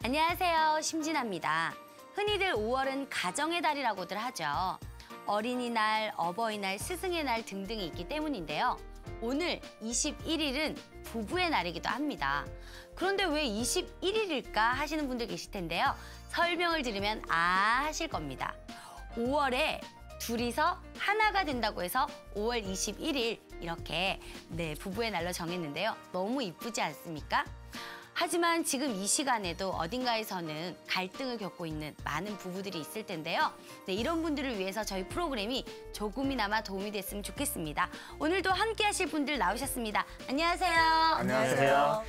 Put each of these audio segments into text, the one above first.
안녕하세요, 심진아입니다. 흔히들 5월은 가정의 달이라고들 하죠. 어린이날, 어버이날, 스승의 날 등등이 있기 때문인데요. 오늘 21일은 부부의 날이기도 합니다. 그런데 왜 21일일까 하시는 분들 계실 텐데요. 설명을 들으면 하실 겁니다. 5월에 둘이서 하나가 된다고 해서 5월 21일 이렇게 부부의 날로 정했는데요. 너무 이쁘지 않습니까? 하지만 지금 이 시간에도 어딘가에서는 갈등을 겪고 있는 많은 부부들이 있을 텐데요. 이런 분들을 위해서 저희 프로그램이 조금이나마 도움이 됐으면 좋겠습니다. 오늘도 함께 하실 분들 나오셨습니다. 안녕하세요. 안녕하세요.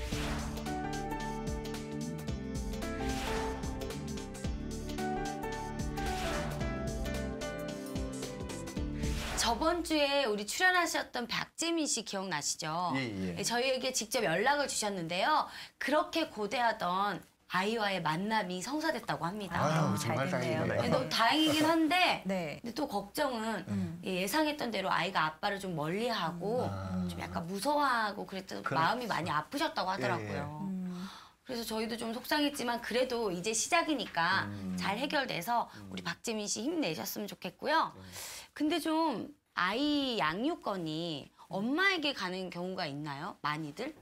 저번 주에 우리 출연하셨던 박재민 씨 기억나시죠? 예. 저희에게 직접 연락을 주셨는데요. 그렇게 고대하던 아이와의 만남이 성사됐다고 합니다. 아유, 정말 다행이네요. 너무 다행이긴 한데 네. 근데 또 걱정은 예상했던 대로 아이가 아빠를 좀 멀리하고 좀 약간 무서워하고 그랬던 마음이 많이 아프셨다고 하더라고요. 그래서 저희도 좀 속상했지만 그래도 이제 시작이니까 잘 해결돼서 우리 박재민 씨 힘내셨으면 좋겠고요. 근데 좀 아이 양육권이 엄마에게 가는 경우가 있나요? 많이들?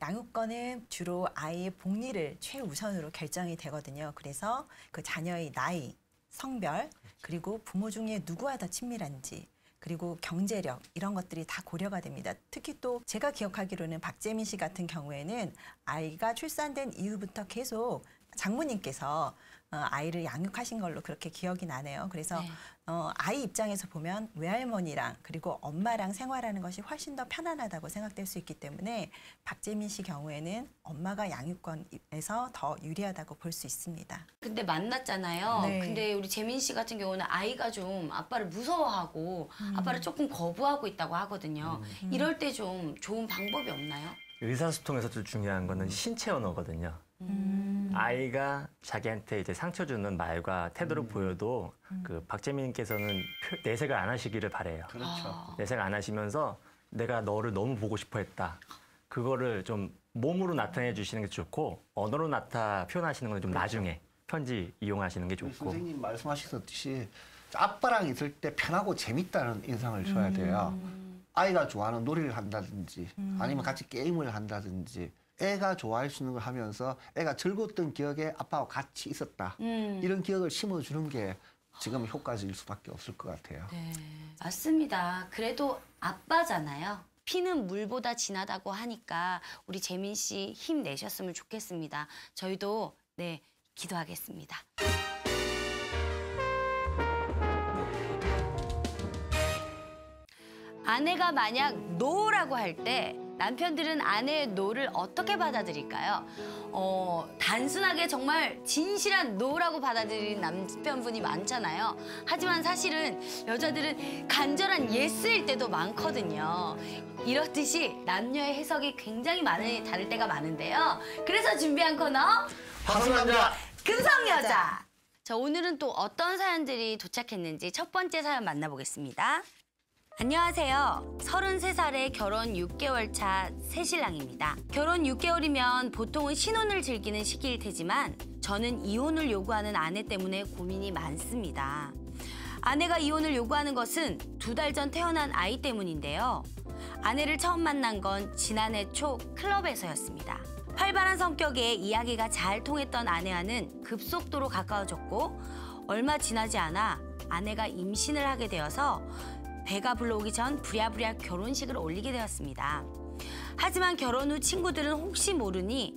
양육권은 주로 아이의 복리를 최우선으로 결정이 되거든요. 그래서 그 자녀의 나이, 성별, 그리고 부모 중에 누구와 더 친밀한지, 그리고 경제력 이런 것들이 다 고려가 됩니다. 특히 또 제가 기억하기로는 박재민 씨 같은 경우에는 아이가 출산된 이후부터 계속 장모님께서 아이를 양육하신 걸로 그렇게 기억이 나네요. 그래서 아이 입장에서 보면 외할머니랑 그리고 엄마랑 생활하는 것이 훨씬 더 편안하다고 생각될 수 있기 때문에 박재민 씨 경우에는 엄마가 양육권에서 더 유리하다고 볼 수 있습니다. 근데 만났잖아요. 네. 근데 우리 재민 씨 같은 경우는 아이가 좀 아빠를 무서워하고 아빠를 조금 거부하고 있다고 하거든요. 이럴 때 좀 좋은 방법이 없나요? 의사소통에서도 중요한 거는 신체 언어거든요. 아이가 자기한테 이제 상처 주는 말과 태도를 보여도 그 박재민님께서는 내색을 안 하시기를 바래요. 그렇죠. 내색 안 하시면서 내가 너를 너무 보고 싶어 했다. 그거를 좀 몸으로 나타내 주시는 게 좋고 언어로 표현하시는 건 좀 나중에 편지 이용하시는 게 좋고. 선생님 말씀하셨듯이 아빠랑 있을 때 편하고 재밌다는 인상을 줘야 돼요. 아이가 좋아하는 놀이를 한다든지 아니면 같이 게임을 한다든지 애가 좋아할 수 있는 걸 하면서 애가 즐거웠던 기억에 아빠와 같이 있었다. 이런 기억을 심어주는 게 지금 효과적일 수밖에 없을 것 같아요. 네, 맞습니다. 그래도 아빠잖아요. 피는 물보다 진하다고 하니까 우리 재민 씨 힘내셨으면 좋겠습니다. 저희도 기도하겠습니다. 아내가 만약 노라고 할 때 남편들은 아내의 노를 어떻게 받아들일까요? 단순하게 정말 진실한 노라고 받아들이는 남편분이 많잖아요. 하지만 사실은 여자들은 간절한 예스일 때도 많거든요. 이렇듯이 남녀의 해석이 굉장히 다를 때가 많은데요. 그래서 준비한 코너 황승남자 금성여자. 자, 오늘은 또 어떤 사연들이 도착했는지 첫 번째 사연 만나보겠습니다. 안녕하세요. 33살의 결혼 6개월 차 새신랑입니다. 결혼 6개월이면 보통은 신혼을 즐기는 시기일 테지만 저는 이혼을 요구하는 아내 때문에 고민이 많습니다. 아내가 이혼을 요구하는 것은 2달 전 태어난 아이 때문인데요. 아내를 처음 만난 건 지난해 초 클럽에서였습니다. 활발한 성격에 이야기가 잘 통했던 아내와는 급속도로 가까워졌고 얼마 지나지 않아 아내가 임신을 하게 되어서 배가 불러오기 전 부랴부랴 결혼식을 올리게 되었습니다. 하지만 결혼 후 친구들은 혹시 모르니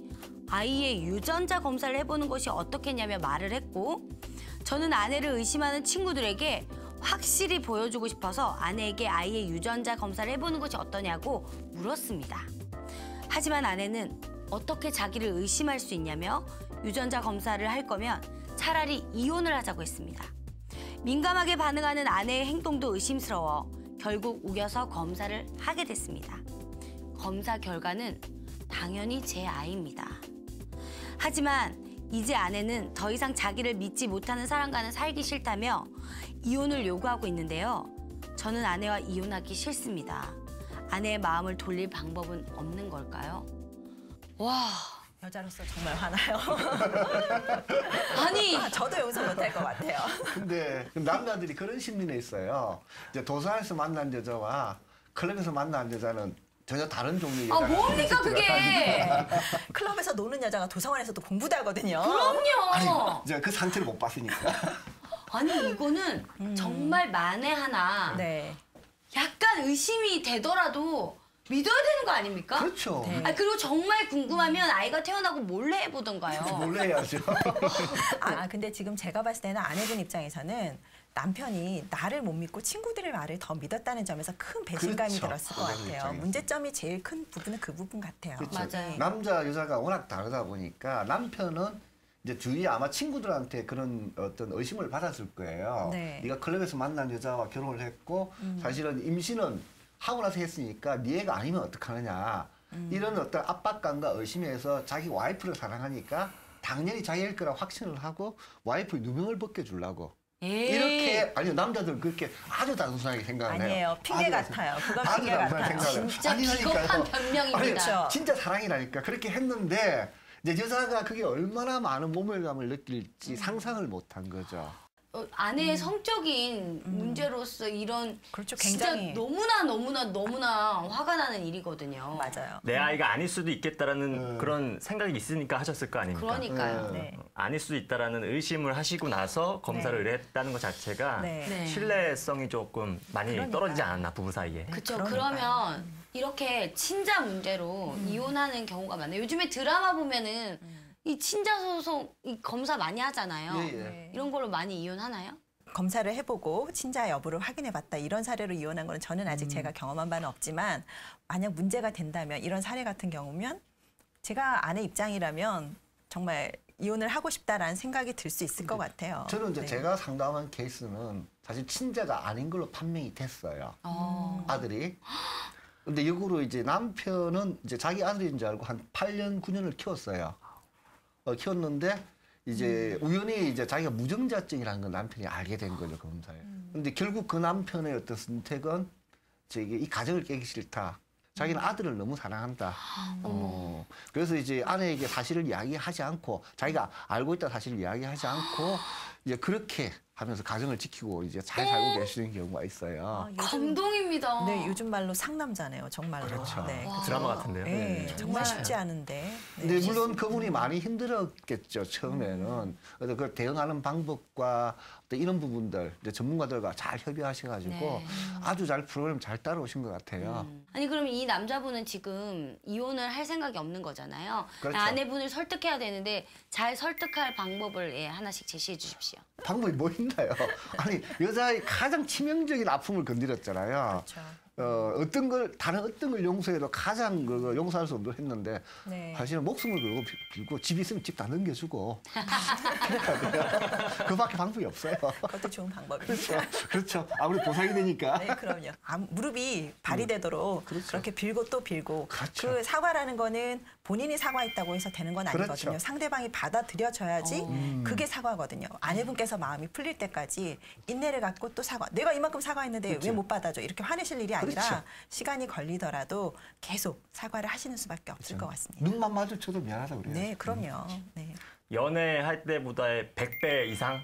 아이의 유전자 검사를 해보는 것이 어떻겠냐며 말을 했고 저는 아내를 의심하는 친구들에게 확실히 보여주고 싶어서 아내에게 아이의 유전자 검사를 해보는 것이 어떠냐고 물었습니다. 하지만 아내는 어떻게 자기를 의심할 수 있냐며 유전자 검사를 할 거면 차라리 이혼을 하자고 했습니다. 민감하게 반응하는 아내의 행동도 의심스러워 결국 우겨서 검사를 하게 됐습니다. 검사 결과는 당연히 제 아이입니다. 하지만 이제 아내는 더 이상 자기를 믿지 못하는 사람과는 살기 싫다며 이혼을 요구하고 있는데요. 저는 아내와 이혼하기 싫습니다. 아내의 마음을 돌릴 방법은 없는 걸까요? 와, 여자로서 정말 화나요. 아니 저도 용서 못할 것 같아요. 근데 남자들이 그런 심리는 있어요. 이제 도서관에서 만난 여자와 클럽에서 만난 여자는 전혀 다른 종류의 아 여자가 뭡니까 있을 그게? 거라는 클럽에서 노는 여자가 도서관에서도 공부도 하거든요. 그럼요. 이제 그 상태를 못 봤으니까. 아니 이거는 정말 만에 하나 네. 약간 의심이 되더라도 믿어야 되는 거 아닙니까? 그렇죠. 네. 아 그리고 정말 궁금하면 아이가 태어나고 몰래 해보던가요. 몰래 해야죠. 근데 지금 제가 봤을 때는 아내분 입장에서는 남편이 나를 못 믿고 친구들의 말을 더 믿었다는 점에서 큰 배신감이 그렇죠. 들었을 것 아내분 같아요. 입장에서. 문제점이 제일 큰 부분은 그 부분 같아요. 그렇죠. 맞아요. 남자 여자가 워낙 다르다 보니까 남편은 이제 주위에 아마 친구들한테 그런 어떤 의심을 받았을 거예요. 네. 네가 클럽에서 만난 여자와 결혼을 했고 사실은 임신은 하고 나서 했으니까 네 애가 아니면 어떡하느냐. 이런 어떤 압박감과 의심에서 자기 와이프를 사랑하니까 당연히 자기 애일 거라 확신을 하고 와이프 누명을 벗겨주려고. 에이. 이렇게 아니요 남자들 그렇게 아주 단순하게 생각을 해요. 아니에요. 핑계 아주 같아요. 그건 아주 핑계 단순하게 같아요. 생각을 해요. 진짜 아니라니까요. 비겁한 변명입니다. 아니, 그렇죠. 진짜 사랑이라니까 그렇게 했는데 이제 여자가 그게 얼마나 많은 모멸감을 느낄지 상상을 못한 거죠. 아내의 성적인 문제로서 이런 그렇죠. 진짜 굉장히 너무나 화가 나는 일이거든요. 맞아요. 내 아이가 아닐 수도 있겠다라는 그런 생각이 있으니까 하셨을 거 아닙니까? 그러니까요. 네. 아닐 수도 있다라는 의심을 하시고 나서 검사를 네. 했다는 것 자체가 네. 네. 신뢰성이 조금 많이 그러니까요. 떨어지지 않았나 부부 사이에. 그렇죠. 그러니까요. 그러면 이렇게 친자 문제로 이혼하는 경우가 많아요. 요즘에 드라마 보면은 이 친자 소송 이 검사 많이 하잖아요. 예, 예. 네. 이런 걸로 많이 이혼하나요? 검사를 해보고 친자 여부를 확인해봤다 이런 사례로 이혼한 거는 저는 아직 제가 경험한 바는 없지만 만약 문제가 된다면 이런 사례 같은 경우면 제가 아내 입장이라면 정말 이혼을 하고 싶다라는 생각이 들 수 있을 것 같아요. 저는 이제 네. 제가 상담한 케이스는 사실 친자가 아닌 걸로 판명이 됐어요. 아들이. 근데 역으로 이제 남편은 이제 자기 아들인 줄 알고 한 8년, 9년을 키웠어요. 키웠는데 이제 우연히 이제 자기가 무정자증이라는 걸 남편이 알게 된 거죠, 검사에. 근데 결국 그 남편의 어떤 선택은 저기 이 가정을 깨기 싫다. 자기는 아들을 너무 사랑한다. 그래서 이제 아내에게 사실을 이야기하지 않고 자기가 알고 있다 사실을 이야기하지 않고 이제 그렇게 하면서 가정을 지키고 이제 잘 살고 계시는 경우가 있어요. 감동입니다. 네, 요즘 말로 상남자네요, 정말로. 그렇죠. 네, 와. 드라마 같은데요. 네, 정말 정말. 쉽지 않은데. 네. 근데 물론 그분이 많이 힘들었겠죠 처음에는. 그래서 그 대응하는 방법과 어떤 이런 부분들 이제 전문가들과 잘 협의하셔가지고 네. 아주 잘 프로그램 잘 따라오신 것 같아요. 아니 그럼 이 남자분은 지금 이혼을 할 생각이 없는 거잖아요. 그렇죠. 아내분을 설득해야 되는데 잘 설득할 방법을 하나씩 제시해 주십시오. 방법이 뭐 있나요? 아니 여자의 가장 치명적인 아픔을 건드렸잖아요. 그렇죠. 어떤 걸 다른 어떤 걸 용서해도 가장 그 용서할 수 없는 했는데 네. 사실은 목숨을 걸고 빌고 집 있으면 집 다 넘겨주고 그래야 돼요. 그밖에 방법이 없어요. 그것도 좋은 방법입니다. 그렇죠. 아무리 보상이 되니까. 네, 그럼요. 무릎이 발휘되도록 그렇죠. 그렇게 빌고 또 빌고 그렇죠. 그 사과라는 거는 본인이 사과했다고 해서 되는 건 아니거든요. 그렇죠. 상대방이 받아들여져야지 그게 사과거든요. 아내분께서 마음이 풀릴 때까지 인내를 갖고 또 사과. 내가 이만큼 사과했는데 그렇죠. 왜 못 받아줘? 이렇게 화내실 일이 아니라 그렇죠. 시간이 걸리더라도 계속 사과를 하시는 수밖에 없을 것 같습니다. 눈만 마주쳐도 미안하다 그래요. 네, 그럼요. 네. 연애할 때보다의 100배 이상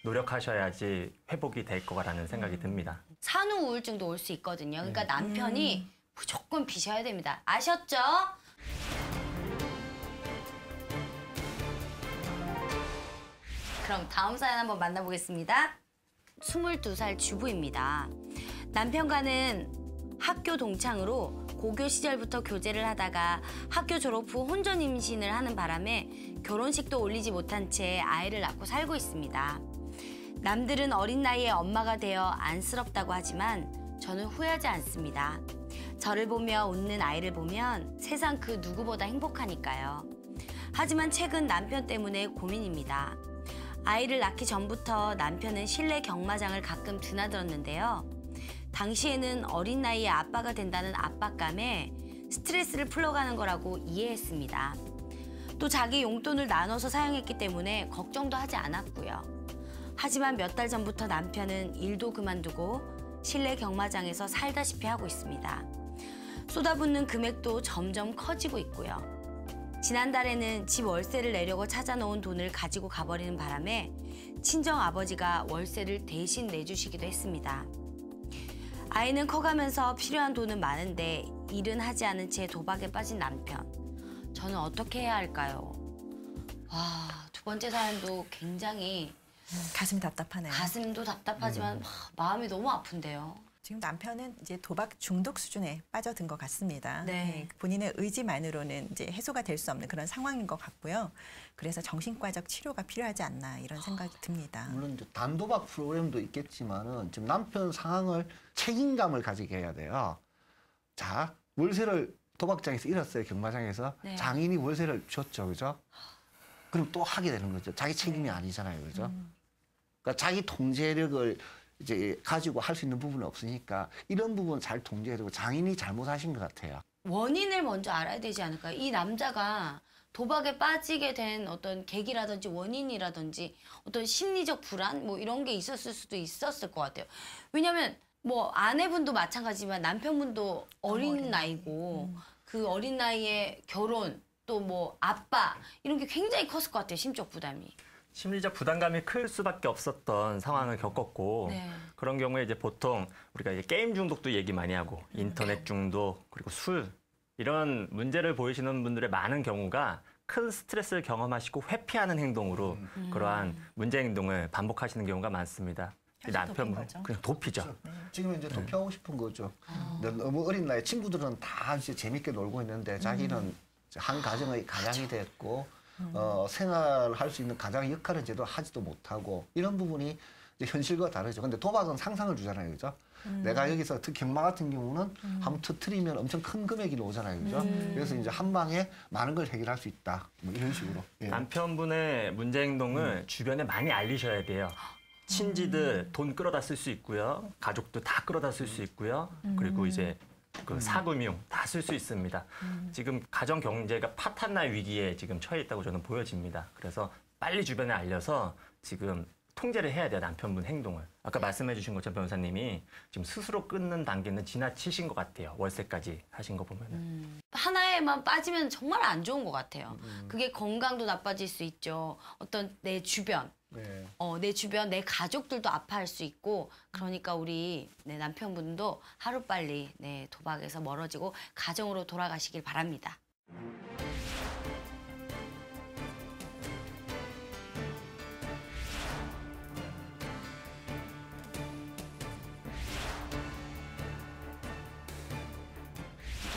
노력하셔야지 회복이 될 거라는 생각이 듭니다. 산후 우울증도 올 수 있거든요. 그러니까 남편이 음. 무조건 비셔야 됩니다. 아셨죠? 그럼 다음 사연 한번 만나보겠습니다. 22살 주부입니다. 남편과는 학교 동창으로 고교 시절부터 교제를 하다가 학교 졸업 후 혼전 임신을 하는 바람에 결혼식도 올리지 못한 채 아이를 낳고 살고 있습니다. 남들은 어린 나이에 엄마가 되어 안쓰럽다고 하지만 저는 후회하지 않습니다. 저를 보며 웃는 아이를 보면 세상 그 누구보다 행복하니까요. 하지만 최근 남편 때문에 고민입니다. 아이를 낳기 전부터 남편은 실내 경마장을 가끔 드나들었는데요. 당시에는 어린 나이에 아빠가 된다는 압박감에 스트레스를 풀러가는 거라고 이해했습니다. 또 자기 용돈을 나눠서 사용했기 때문에 걱정도 하지 않았고요. 하지만 몇 달 전부터 남편은 일도 그만두고 실내 경마장에서 살다시피 하고 있습니다. 쏟아붓는 금액도 점점 커지고 있고요. 지난달에는 집 월세를 내려고 찾아놓은 돈을 가지고 가버리는 바람에 친정 아버지가 월세를 대신 내주시기도 했습니다. 아이는 커가면서 필요한 돈은 많은데 일은 하지 않은 채 도박에 빠진 남편. 저는 어떻게 해야 할까요? 와, 두 번째 사연도 굉장히 가슴이 답답하네요. 가슴도 답답하지만 마음이 너무 아픈데요. 지금 남편은 이제 도박 중독 수준에 빠져든 것 같습니다. 네. 본인의 의지만으로는 이제 해소가 될 수 없는 그런 상황인 것 같고요. 그래서 정신과적 치료가 필요하지 않나 이런 생각이 듭니다. 물론 이제 단도박 프로그램도 있겠지만은 지금 남편 상황을 책임감을 가지게 해야 돼요. 자, 월세를 도박장에서 잃었어요, 경마장에서. 네. 장인이 월세를 줬죠, 그죠? 그럼 또 하게 되는 거죠. 자기 책임이 아니잖아요, 그죠? 그러니까 자기 통제력을 이제 가지고 할 수 있는 부분은 없으니까 이런 부분 잘 통제해야 되고 장인이 잘못하신 것 같아요. 원인을 먼저 알아야 되지 않을까요? 이 남자가 도박에 빠지게 된 어떤 계기라든지 원인이라든지 어떤 심리적 불안 뭐 이런 게 있었을 수도 있었을 것 같아요. 왜냐하면 뭐 아내분도 마찬가지지만 남편분도 어린 나이고 그 어린 나이에 결혼 또 뭐 아빠 이런 게 굉장히 컸을 것 같아요. 심적 부담이. 심리적 부담감이 클 수밖에 없었던 상황을 겪었고 네. 그런 경우에 이제 보통 우리가 이제 게임 중독도 얘기 많이 하고 인터넷 중독 그리고 술 이런 문제를 보이시는 분들의 많은 경우가 큰 스트레스를 경험하시고 회피하는 행동으로 그러한 문제 행동을 반복하시는 경우가 많습니다. 현실 도피인 남편분 거죠. 그냥 도피죠. 지금 이제 도피하고 싶은 거죠. 너무 어린 나이 친구들은 다 이제 재밌게 놀고 있는데 자기는 이제 한 가정의 가장이 됐고 생활할 수 있는 가장의 역할을 제대로 하지도 못하고 이런 부분이 이제 현실과 다르죠. 근데 도박은 상상을 주잖아요, 그죠? 내가 여기서 특히 경마 같은 경우는 한번 터트리면 엄청 큰 금액이 나오잖아요, 그죠? 그래서 이제 한 방에 많은 걸 해결할 수 있다, 뭐 이런 식으로. 예. 남편분의 문제 행동을 주변에 많이 알리셔야 돼요. 친지들 돈 끌어다 쓸 수 있고요. 가족도 다 끌어다 쓸 수 있고요. 그리고 이제 그 사금융 다 쓸 수 있습니다. 지금 가정 경제가 파탄날 위기에 지금 처해 있다고 저는 보여집니다. 그래서 빨리 주변에 알려서 지금 통제를 해야 돼요, 남편분 행동을. 아까 말씀해 주신 것처럼 변호사님이 지금 스스로 끊는 단계는 지나치신 것 같아요. 월세까지 하신 거 보면은. 하나에만 빠지면 정말 안 좋은 것 같아요. 그게 건강도 나빠질 수 있죠. 어떤 내 주변. 네. 내 주변, 내 가족들도 아파할 수 있고 그러니까 우리 남편분도 하루빨리 도박에서 멀어지고 가정으로 돌아가시길 바랍니다.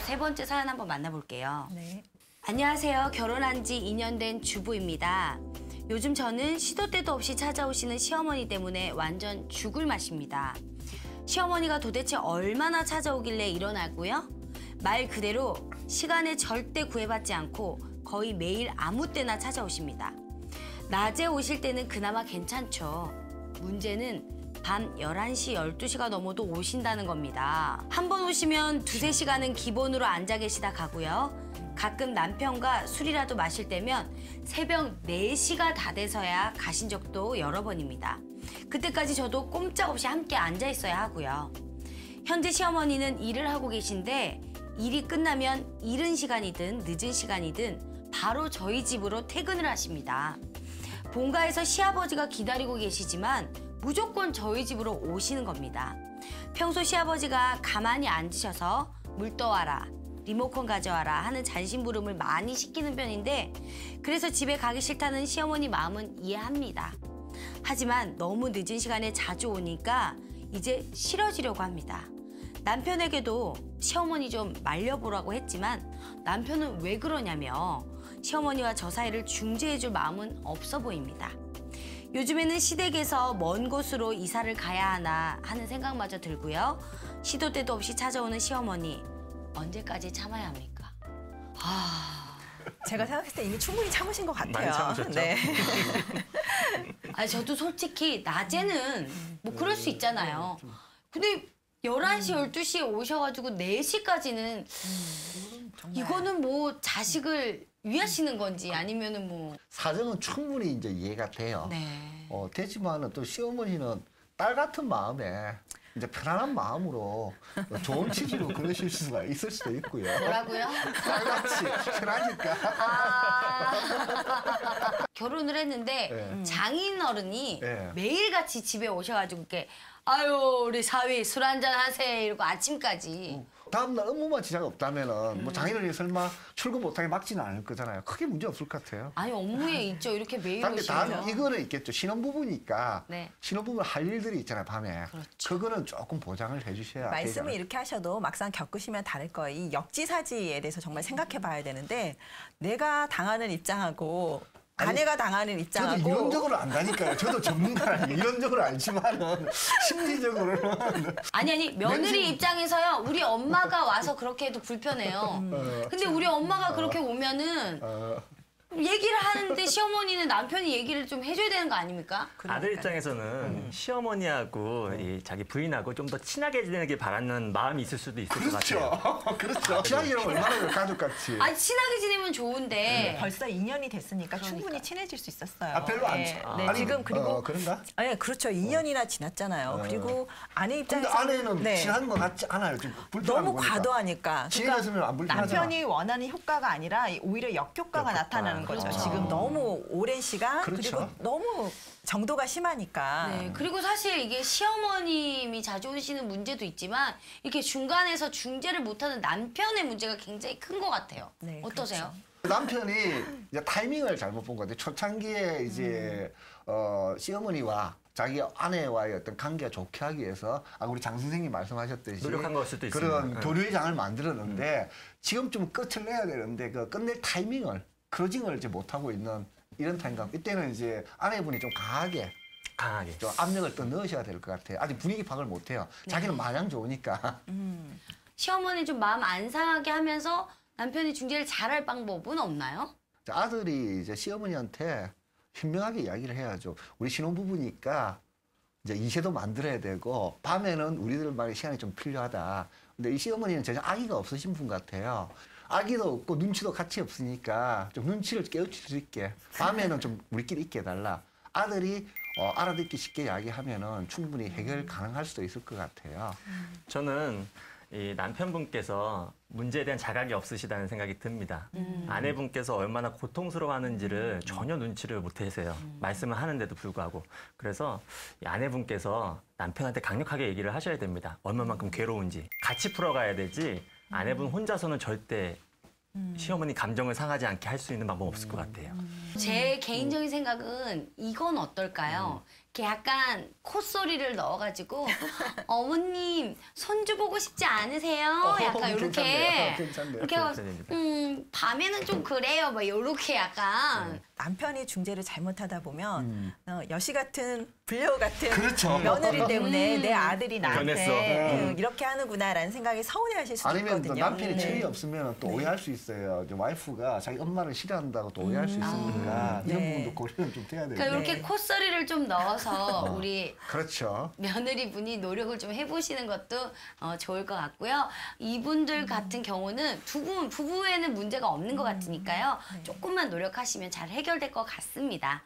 세 번째 사연 한번 만나볼게요. 네. 안녕하세요. 결혼한 지 2년 된 주부입니다. 요즘 저는 시도 때도 없이 찾아오시는 시어머니 때문에 완전 죽을 맛입니다. 시어머니가 도대체 얼마나 찾아오길래 일어나고요? 말 그대로 시간에 절대 구애받지 않고 거의 매일 아무 때나 찾아오십니다. 낮에 오실 때는 그나마 괜찮죠. 문제는 밤 11시, 12시가 넘어도 오신다는 겁니다. 한 번 오시면 두세 시간은 기본으로 앉아 계시다 가고요. 가끔 남편과 술이라도 마실 때면 새벽 4시가 다 돼서야 가신 적도 여러 번입니다. 그때까지 저도 꼼짝없이 함께 앉아 있어야 하고요. 현재 시어머니는 일을 하고 계신데 일이 끝나면 이른 시간이든 늦은 시간이든 바로 저희 집으로 퇴근을 하십니다. 본가에서 시아버지가 기다리고 계시지만 무조건 저희 집으로 오시는 겁니다. 평소 시아버지가 가만히 앉으셔서 물 떠와라, 리모컨 가져와라 하는 잔심부름을 많이 시키는 편인데 그래서 집에 가기 싫다는 시어머니 마음은 이해합니다. 하지만 너무 늦은 시간에 자주 오니까 이제 싫어지려고 합니다. 남편에게도 시어머니 좀 말려보라고 했지만 남편은 왜 그러냐며 시어머니와 저 사이를 중재해줄 마음은 없어 보입니다. 요즘에는 시댁에서 먼 곳으로 이사를 가야 하나 하는 생각마저 들고요. 시도 때도 없이 찾아오는 시어머니 언제까지 참아야 합니까? 제가 생각했을 때 이미 충분히 참으신 것 같아요. 많이 참으셨죠? 네. 아니 저도 솔직히 낮에는 뭐 그럴 수 있잖아요. 근데 11시, 12시에 오셔가지고 4시까지는 정말. 이거는 뭐 자식을 위하시는 건지 아니면은 뭐 사정은 충분히 이제 이해가 돼요. 네. 되지만은 또 시어머니는 딸 같은 마음에 이제 편안한 마음으로 좋은 취지로 그러실 수가 있을 수도 있고요. 뭐라고요? 딸같이 편하니까. 결혼을 했는데 네. 장인어른이 네. 매일같이 집에 오셔가지고 이렇게 아유 우리 사위 술 한잔 하세요 이러고 아침까지. 다음날 업무만 지장 없다면은 뭐 장인어른이 설마 출근 못하게 막지는 않을 거잖아요. 크게 문제 없을 것 같아요. 아니 업무에 있죠. 이렇게 매일 근데 다음 오시면. 이거는 있겠죠. 신혼부부니까 네. 신혼부부 할 일들이 있잖아요. 밤에. 그렇죠. 그거는 조금 보장을 해주셔야 말씀을 되잖아요. 이렇게 하셔도 막상 겪으시면 다를 거예요. 이 역지사지에 대해서 정말 생각해 봐야 되는데 내가 당하는 입장하고 아내가 당하는 입장하고 저도 이론적으로 안다니까요. 저도 전문가는 이론적으로 알지만은 심리적으로는 아니 며느리 왠지- 입장에서요. 우리 엄마가 와서 그렇게 해도 불편해요. 근데 우리 엄마가 그렇게 오면은 얘기를 하는데 시어머니는 남편이 얘기를 좀 해줘야 되는 거 아닙니까? 아들 입장에서는 시어머니하고 이 자기 부인하고 좀 더 친하게 지내길 바라는 마음이 있을 수도 있을 것 같아요. 그렇죠. 그렇죠. 친하기는 얼마나 가족같이. 아니 친하게 지내면 좋은데 벌써 2년이 됐으니까 충분히 친해질 수 있었어요. 아, 별로 안 네, 친- 네, 아니, 지금 그리고 그런가? 네, 그렇죠. 2년이나 지났잖아요. 그리고 아내 근데 입장에서 아내는 네, 친한 것 같지 않아요. 좀 불편한 너무 거니까. 과도하니까. 그러니까 친해졌으면 안 불편하잖아. 남편이 원하는 효과가 아니라 오히려 역효과가 역효과. 나타나는 거죠. 그렇죠. 지금 너무 오랜 시간 그렇죠. 그리고 너무 정도가 심하니까. 네, 그리고 사실 이게 시어머님이 자주 오시는 문제도 있지만 이렇게 중간에서 중재를 못하는 남편의 문제가 굉장히 큰 것 같아요. 네, 어떠세요? 남편이 이제 타이밍을 잘못 본 것 같아요. 초창기에 이제 시어머니와 자기 아내와의 어떤 관계가 좋게 하기 위해서 우리 장 선생님 말씀하셨듯이 노력한 걸 수도 있습니다. 그런 교류의 장을 만들었는데 지금 좀 끝을 내야 되는데 그 끝낼 타이밍을 크로징을 이제 못 하고 있는 이런 타임감. 이때는 이제 아내분이 좀 강하게 좀 압력을 또 넣으셔야 될 것 같아요. 아직 분위기 파악을 못 해요. 자기는 마냥 좋으니까. 시어머니 좀 마음 안 상하게 하면서 남편이 중재를 잘할 방법은 없나요? 아들이 이제 시어머니한테 현명하게 이야기를 해야죠. 우리 신혼부부니까 이제 이세도 만들어야 되고 밤에는 우리들만의 시간이 좀 필요하다. 근데 이 시어머니는 전혀 아기가 없으신 분 같아요. 아기도 없고 눈치도 같이 없으니까 좀 눈치를 깨우칠 수 있게 밤에는 좀 우리끼리 있게 해달라. 아들이 알아듣기 쉽게 이야기하면은 충분히 해결 가능할 수도 있을 것 같아요. 저는 이 남편분께서 문제에 대한 자각이 없으시다는 생각이 듭니다. 아내분께서 얼마나 고통스러워하는지를 전혀 눈치를 못하세요. 말씀을 하는데도 불구하고. 그래서 이 아내분께서 남편한테 강력하게 얘기를 하셔야 됩니다. 얼마만큼 괴로운지. 같이 풀어가야 되지 아내분 혼자서는 절대 시어머니 감정을 상하지 않게 할 수 있는 방법 없을 것 같아요. 제 개인적인 생각은 이건 어떨까요? 이렇게 약간 콧소리를 넣어가지고 어머님 손주 보고 싶지 않으세요? 약간 이렇게 괜찮네요. 이렇게 해서 밤에는 좀 그래요. 막 이렇게 약간 남편이 중재를 잘못하다 보면 여시 같은 불효 같은 그렇죠. 며느리 때문에 내 아들이 변했어. 나한테 이렇게 하는구나라는 생각이 서운해하실 수도 아니면 또 있거든요. 남편이 철이 없으면 또 오해할 수 있어요. 이제 와이프가 자기 엄마를 싫어한다고 또 오해할 수 있으니까 이런 네. 부분도 고려는 좀 돼야 돼요. 그러니까 이렇게 콧소리를 좀 넣어서 우리 그렇죠. 며느리분이 노력을 좀 해보시는 것도 좋을 것 같고요. 이분들 같은 경우는 두 분 부부에는 문제가 없는 것 같으니까요. 조금만 노력하시면 잘 해결될 것 같습니다.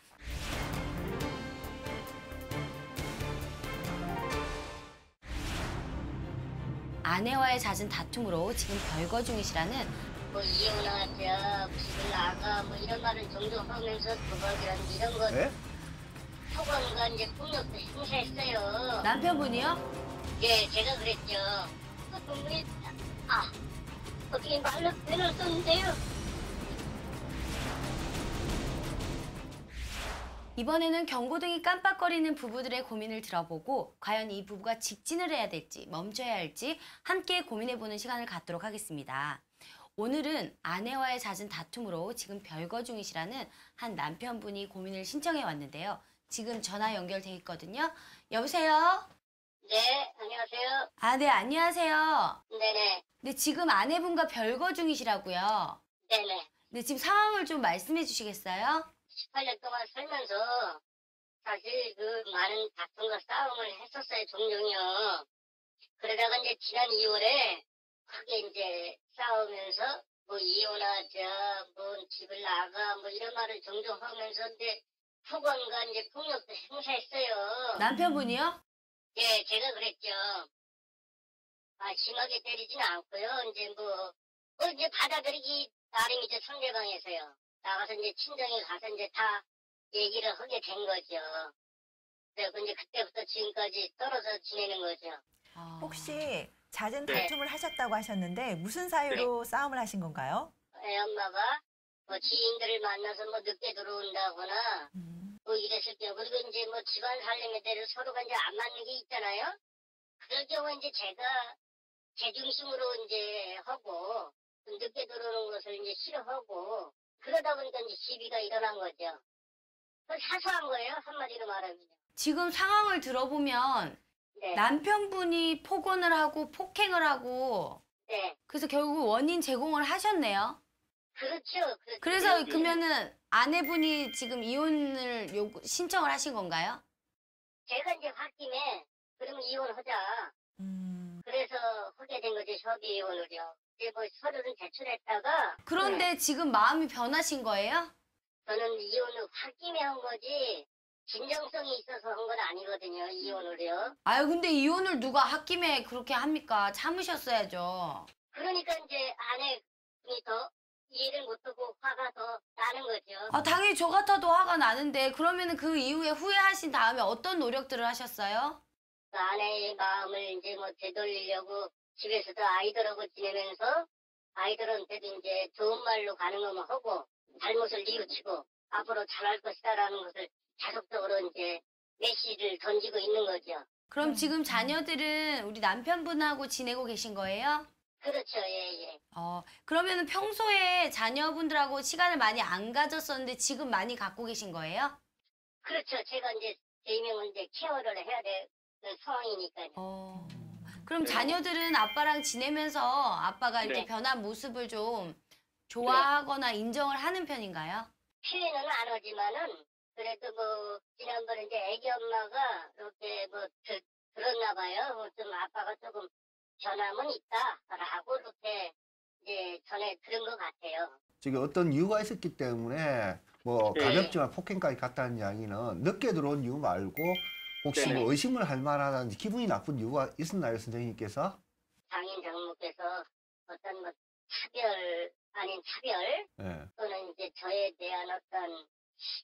아내와의 잦은 다툼으로 지금 별거 중이시라는 뭐 이혼하자, 집을 나가, 뭐 이런 말을 종종 하면서 도박이라든지 이런 거 네? 초반과 이제 폭력도 행사했어요. 남편분이요? 예, 제가 그랬죠. 그 분이 어떻게 말로 표현을 썼는데요. 이번에는 경고등이 깜빡거리는 부부들의 고민을 들어보고 과연 이 부부가 직진을 해야 될지 멈춰야 할지 함께 고민해보는 시간을 갖도록 하겠습니다. 오늘은 아내와의 잦은 다툼으로 지금 별거 중이시라는 한 남편분이 고민을 신청해 왔는데요. 지금 전화 연결돼 있거든요. 여보세요? 네, 안녕하세요. 네, 안녕하세요. 네네, 네, 지금 아내분과 별거 중이시라고요. 네네. 네, 지금 상황을 좀 말씀해 주시겠어요? 18년 동안 살면서 사실 그 많은 다툼과 싸움을 했었어요, 종종요. 그러다가 이제 지난 2월에 크게 이제 싸우면서 뭐 이혼하자, 뭐 집을 나가, 뭐 이런 말을 종종 하면서 이제 폭언과 이제 폭력도 행사했어요. 남편분이요? 예, 제가 그랬죠. 심하게 때리지는 않고요. 이제 이제 받아들이기 나름이죠. 상대방에서요. 나가서 이제 친정에 가서 이제 다 얘기를 하게 된 거죠. 그래서 이제 그때부터 지금까지 떨어져 지내는 거죠. 혹시 잦은 네. 다툼을 하셨다고 하셨는데 무슨 사유로 싸움을 하신 건가요? 애 엄마가 지인들을 만나서 늦게 들어온다거나 이랬을 경우, 그리고 이제 집안 살림에 대해서 서로가 이제 안 맞는 게 있잖아요. 그럴 경우 이제 제가 제 중심으로 이제 하고 늦게 들어오는 것을 이제 싫어하고 그러다 보니까 이제 시비가 일어난 거죠. 사소한 거예요, 한마디로 말하면. 지금 상황을 들어보면 네. 남편분이 폭언을 하고 폭행을 하고 네. 그래서 결국 원인 제공을 하셨네요. 그렇죠. 그래서 그러면은 아내분이 지금 이혼을 신청을 하신 건가요? 제가 이제 홧김에 그러면 이혼하자. 음, 그래서 하게 된 거죠, 협의 이혼을요. 이제 서류는 제출했다가 그런데 지금 마음이 변하신 거예요? 저는 이혼을 홧김에 한 거지 진정성이 있어서 한 건 아니거든요, 이혼을요. 아유 근데 이혼을 누가 홧김에 그렇게 합니까? 참으셨어야죠. 그러니까 이제 아내분이 더 이해를 못하고 화가 더 나는 거죠. 당연히 저 같아도 화가 나는데 그러면은 그 이후에 후회하신 다음에 어떤 노력들을 하셨어요? 그 아내의 마음을 이제 되돌리려고 집에서도 아이들하고 지내면서 아이들한테도 이제 좋은 말로 가는 거만 하고 잘못을 뉘우치고 앞으로 잘할 것이다라는 것을 계속적으로 이제 메시지를 던지고 있는 거죠. 그럼 지금 자녀들은 우리 남편분하고 지내고 계신 거예요? 그렇죠, 예. 그러면은 평소에 자녀분들하고 시간을 많이 안 가졌었는데 지금 많이 갖고 계신 거예요? 그렇죠. 제가 이제 제 명은 이제 케어를 해야 되는 상황이니까요. 그럼 자녀들은 아빠랑 지내면서 아빠가 이렇게 네. 변한 모습을 좀 좋아하거나 인정을 하는 편인가요? 표현은 안 하지만은 그래도 지난번에 이제 애기 엄마가 이렇게 들었나 봐요. 좀 아빠가 조금 변함은 있다라고 이렇게 이제 전에 들은 것 같아요. 지금 어떤 이유가 있었기 때문에 네. 가볍지만 폭행까지 갔다는 이야기는 늦게 들어온 이유 말고 혹시 네네. 의심을 할 만하다든지 기분이 나쁜 이유가 있었나요, 선생님께서? 장인 장모께서 어떤 차별 아닌 차별 예. 또는 이제 저에 대한 어떤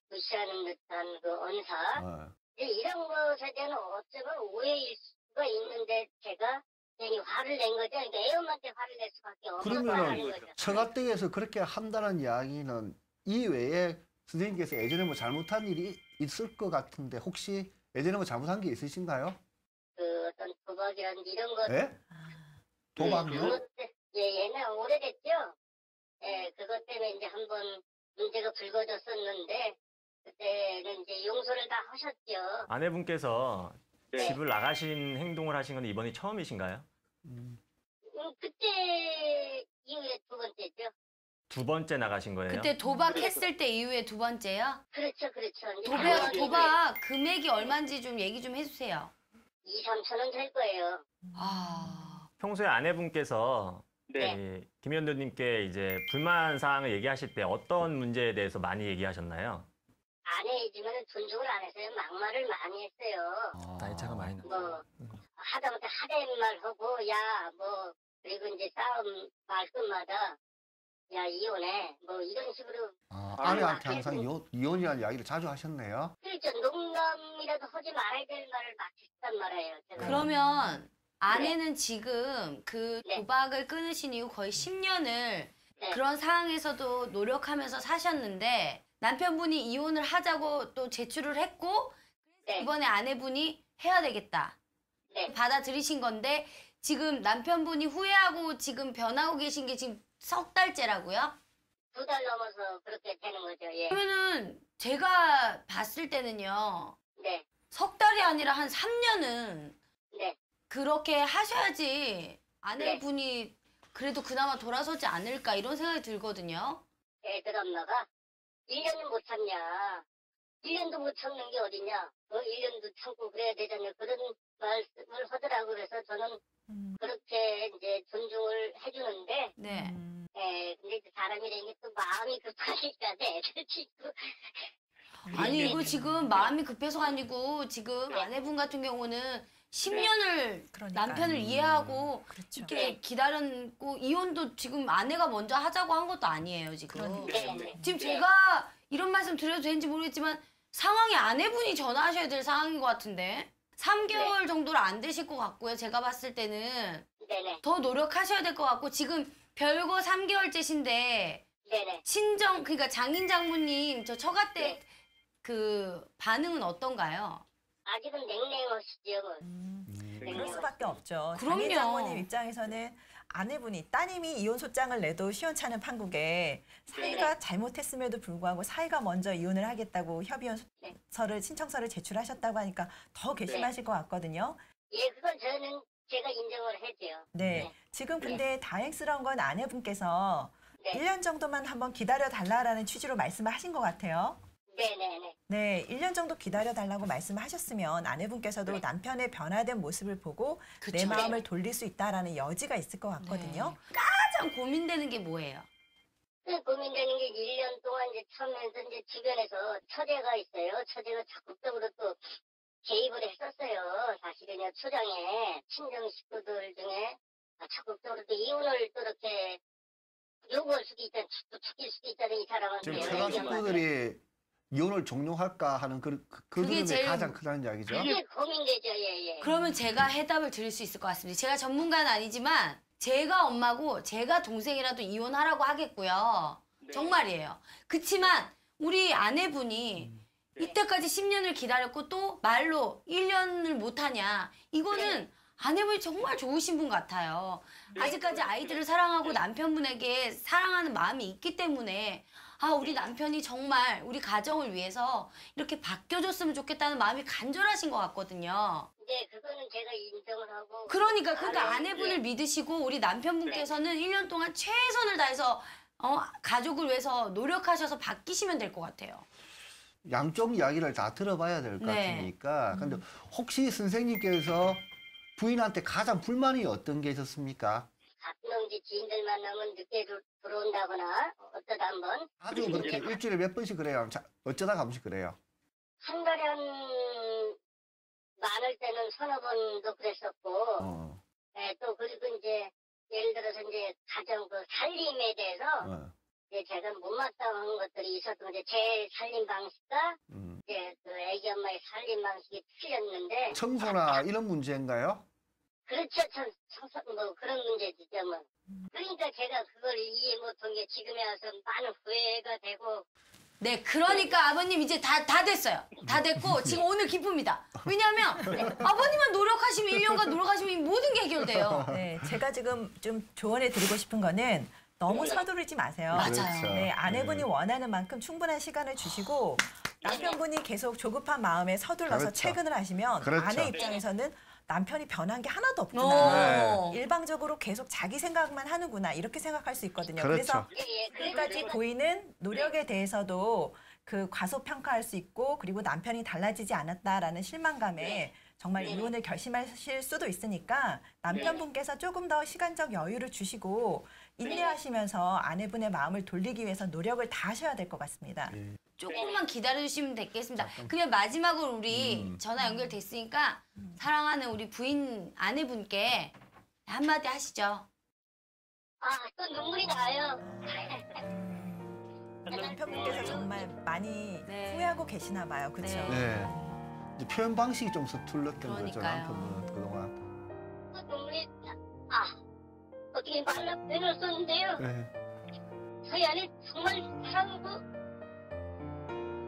무시하는 듯한 그 언사 이제 이런 것에 대한 어쩌면 오해일 수가 있는데 제가 괜히 화를 낸 거죠. 그러니까 애 엄마한테 화를 낼 수밖에 없는 그러면은 거죠. 처가댁에서 그렇게 한다는 이야기는 이외에 선생님께서 예전에 잘못한 일이 있을 것 같은데 혹시 예전에 잘못한 게 있으신가요? 그 어떤 도박이라든지 이런 것 예? 도박요? 옛날 오래됐죠. 예, 그것 때문에 이제 한번 문제가 불거졌었는데 그때는 이제 용서를 다 하셨죠. 아내분께서 네. 집을 나가신 행동을 하신 건 이번이 처음이신가요? 그때 이후에 두 번째죠. 두 번째 나가신 거예요? 그때 도박했을 때 이후에 두 번째요? 그렇죠. 이제 도박 금액이 얼마인지 좀 얘기 좀 해주세요. 2, 3천 원 될 거예요. 평소에 아내분께서 네. 김현도님께 이제 불만 사항을 얘기하실 때 어떤 문제에 대해서 많이 얘기하셨나요? 아내이지만 존중을 안 했어요. 막말을 많이 했어요. 나이 차가 많이 나. 하다못해 하대말 하고 그리고 이제 싸움 말끝마다 야 이혼해 이런 식으로 아내한테 항상 이혼이라는 이야기를 자주 하셨네요. 그렇죠. 농담이라도 하지 말아야 될 말을 막 했단 말이에요. 제가. 그러면 아내는 지금 그 네. 도박을 끊으신 이후 거의 10년을 네. 그런 상황에서도 노력하면서 사셨는데 남편분이 이혼을 하자고 또 제출을 했고 네. 이번에 아내분이 해야 되겠다. 네. 받아들이신 건데 지금 남편분이 후회하고 지금 변하고 계신 게 지금 석 달째라고요? 2달 넘어서 그렇게 되는 거죠. 예. 그러면은 제가 봤을 때는요. 네. 석 달이 아니라 한 3년은 네. 그렇게 하셔야지 아내분이 그래도 그나마 돌아서지 않을까 이런 생각이 들거든요. 애들 엄마가 1년은 못 참냐. 1년도 못 참는 게 어딨냐. 1년도 참고 그래야 되잖아요. 그런 말씀을 하더라고. 그래서 저는 그렇게 이제 존중을 해주는데 네. 근데 이제 사람이라는 게 또 마음이 급하니까 애들 치고 아니 이거 지금 마음이 급해서가 아니고 지금 네. 아내분 같은 경우는 10년을 그러니까요. 남편을 이해하고 그렇죠. 이렇게 기다렸고 이혼도 지금 아내가 먼저 하자고 한 것도 아니에요, 지금. 네. 지금 제가 이런 말씀 드려도 되는지 모르겠지만 상황이 아내분이 전화하셔야 될 상황인 것 같은데 3개월 정도는 안 되실 것 같고요. 제가 봤을 때는 네네. 더 노력하셔야 될 것 같고 지금 별거 3개월째신데 네네. 친정 그러니까 장인 장모님 저 처가 때 네. 그 반응은 어떤가요? 아직은 냉랭하시죠. 뭐. 그럴 수밖에 없죠. 그럼요. 장인 장모님 입장에서는 아내분이 따님이 이혼 소장을 내도 시원찮은 판국에 사위가 잘못했음에도 불구하고 사위가 먼저 이혼을 하겠다고 협의원서를 신청서를 제출하셨다고 하니까 더 괘씸하실 것 같거든요. 예, 그건 저는 제가 인정을 해줘요. 네. 지금 근데 다행스러운 건 아내분께서 네. 1년 정도만 한번 기다려 달라라는 취지로 말씀을 하신 것 같아요. 네네네. 네, 1년 정도 기다려달라고 말씀하셨으면 아내분께서도 남편의 변화된 모습을 보고 내 그쵸. 마음을 돌릴 수 있다라는 여지가 있을 것 같거든요. 가장 고민되는 게 뭐예요? 그 고민되는 게 1년 동안 이제 처음에서 이제 주변에서 처제가 있어요. 처제가 적극적으로 또 개입을 했었어요. 사실은요, 초장에 친정 식구들 중에 적극적으로 또 이혼을 또 이렇게 요구할 수도 있다는, 죽일 수도 있다는 이 사람한테. 지금 처가 식구들이 이혼을 종료할까 하는 그 그림이 제일- 가장 크다는 이야기죠. 그게 고민되죠, 예. 그러면 제가 해답을 드릴 수 있을 것 같습니다. 제가 전문가는 아니지만 제가 엄마고 제가 동생이라도 이혼하라고 하겠고요. 정말이에요. 그치만 우리 아내분이 이때까지 10년을 기다렸고 또 말로 1년을 못하냐. 이거는 아내분이 정말 좋으신 분 같아요. 아직까지 아이들을 사랑하고 남편분에게 사랑하는 마음이 있기 때문에 아, 우리 남편이 정말 우리 가정을 위해서 이렇게 바뀌어줬으면 좋겠다는 마음이 간절하신 것 같거든요. 네, 그거는 제가 인정을 하고. 그러니까 네. 아내분을 믿으시고 우리 남편분께서는 1년 동안 최선을 다해서 가족을 위해서 노력하셔서 바뀌시면 될 것 같아요. 양쪽 이야기를 다 들어봐야 될 것 네. 같으니까. 근데 혹시 선생님께서 부인한테 가장 불만이 어떤 게 있었습니까? 가끔 이제 지인들 만나면 늦게 들어온다거나 어쩌다 한번 아주 그렇게 일주일에 몇 번씩 그래요? 어쩌다 가끔씩 그래요? 한 달에 한 많을 때는 서너 번도 그랬었고 어, 예, 또 그리고 이제 예를 들어서 이제 가정 그 살림에 대해서 어, 이제 제가 못마땅한 것들이 있었던 이제 제 살림 방식과 이제 그 애기 엄마의 살림 방식이 틀렸는데 청소나 이런 문제인가요? 그렇죠. 뭐 그런 문제지죠. 뭐. 그러니까 제가 그걸 이해 못한 게 지금에 와서 많은 후회가 되고 네, 그러니까 아버님 이제 다 됐어요. 다 됐고 지금 오늘 기쁩니다. 왜냐하면 아버님만 노력하시면 1년간 노력하시면 이 모든 게 해결돼요. 네, 제가 지금 좀 조언해 드리고 싶은 거는 너무 서두르지 마세요. 맞아요. 그렇죠. 네, 아내분이 원하는 만큼 충분한 시간을 주시고 남편분이 계속 조급한 마음에 서둘러서 그렇죠. 퇴근을 하시면 그렇죠. 아내 입장에서는 남편이 변한 게 하나도 오. 없구나. 일방적으로 계속 자기 생각만 하는구나. 이렇게 생각할 수 있거든요. 그렇죠. 그래서 예, 지금까지 보이는 노력에 대해서도 그 과소평가할 수 있고 그리고 남편이 달라지지 않았다라는 실망감에 정말 이혼을 결심하실 수도 있으니까 남편분께서 조금 더 시간적 여유를 주시고 인내하시면서 아내분의 마음을 돌리기 위해서 노력을 다 하셔야 될 것 같습니다. 조금만 기다려주시면 되겠습니다. 그냥 마지막으로 우리 전화 연결됐으니까 사랑하는 우리 부인 아내분께 한마디 하시죠. 또 눈물이 나요. 남편분께서 정말 많이 네. 후회하고 계시나 봐요. 그렇죠? 네. 네. 이제 표현 방식이 좀 서툴렀던 거죠, 그러니까요. 남편분은 그동안. 또 눈물이 어떻게 말로 표현할 수 없는데요. 네. 저희 아내 정말 사랑하고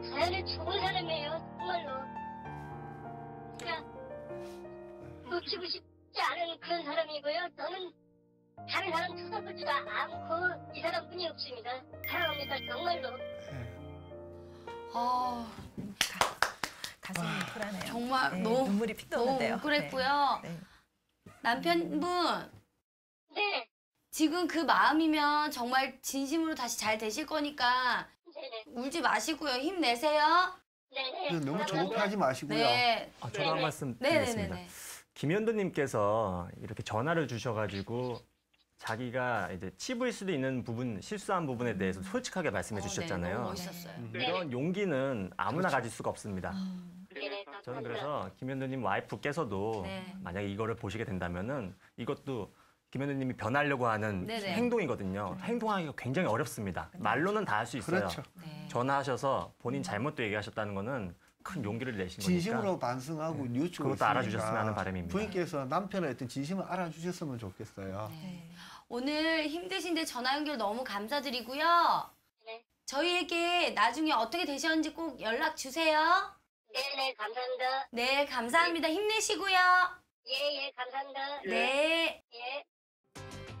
저희 아내 좋은 사람이에요. 정말로. 제가 놓치고 싶지 않은 그런 사람이고요. 저는 다른 사람 쳐다보지도 않고 이 사람뿐이 없습니다. 사랑합니다. 정말로. 아, 가슴이 불안해요. 정말 네, 너무 눈물이 픽 너무 도는데요. 뭉클했고요. 네. 남편분 네. 지금 그 마음이면 정말 진심으로 다시 잘 되실 거니까 네네. 울지 마시고요. 힘내세요. 네네. 그래서 너무 감사합니다. 조급하지 마시고요. 네. 저도 한 말씀 네네네네. 드리겠습니다. 김현도님께서 이렇게 전화를 주셔가지고 자기가 이제 치부일 수도 있는 부분, 실수한 부분에 대해서 솔직하게 말씀해 네, 주셨잖아요. 너무 멋있었어요. 이런 용기는 아무나 가질 수가 없습니다. 네네. 저는 그래서 김현우님 와이프께서도 네. 만약에 이거를 보시게 된다면은 이것도 김현우님이 변하려고 하는 네네. 행동이거든요. 행동하기가 굉장히 어렵습니다. 말로는 다 할 수 있어요. 그렇죠. 네. 전화하셔서 본인 잘못도 얘기하셨다는 거는 큰 용기를 내신 거니까. 진심으로 반성하고 뉘우치고 그것도 있으니까 알아주셨으면 하는 바람입니다. 부인께서 남편의 어떤 진심을 알아주셨으면 좋겠어요. 네. 오늘 힘드신데 전화 연결 너무 감사드리고요. 네. 저희에게 나중에 어떻게 되셨는지 꼭 연락 주세요. 네네, 감사합니다. 네, 감사합니다. 힘내시고요. 예, 감사합니다. 네. 예.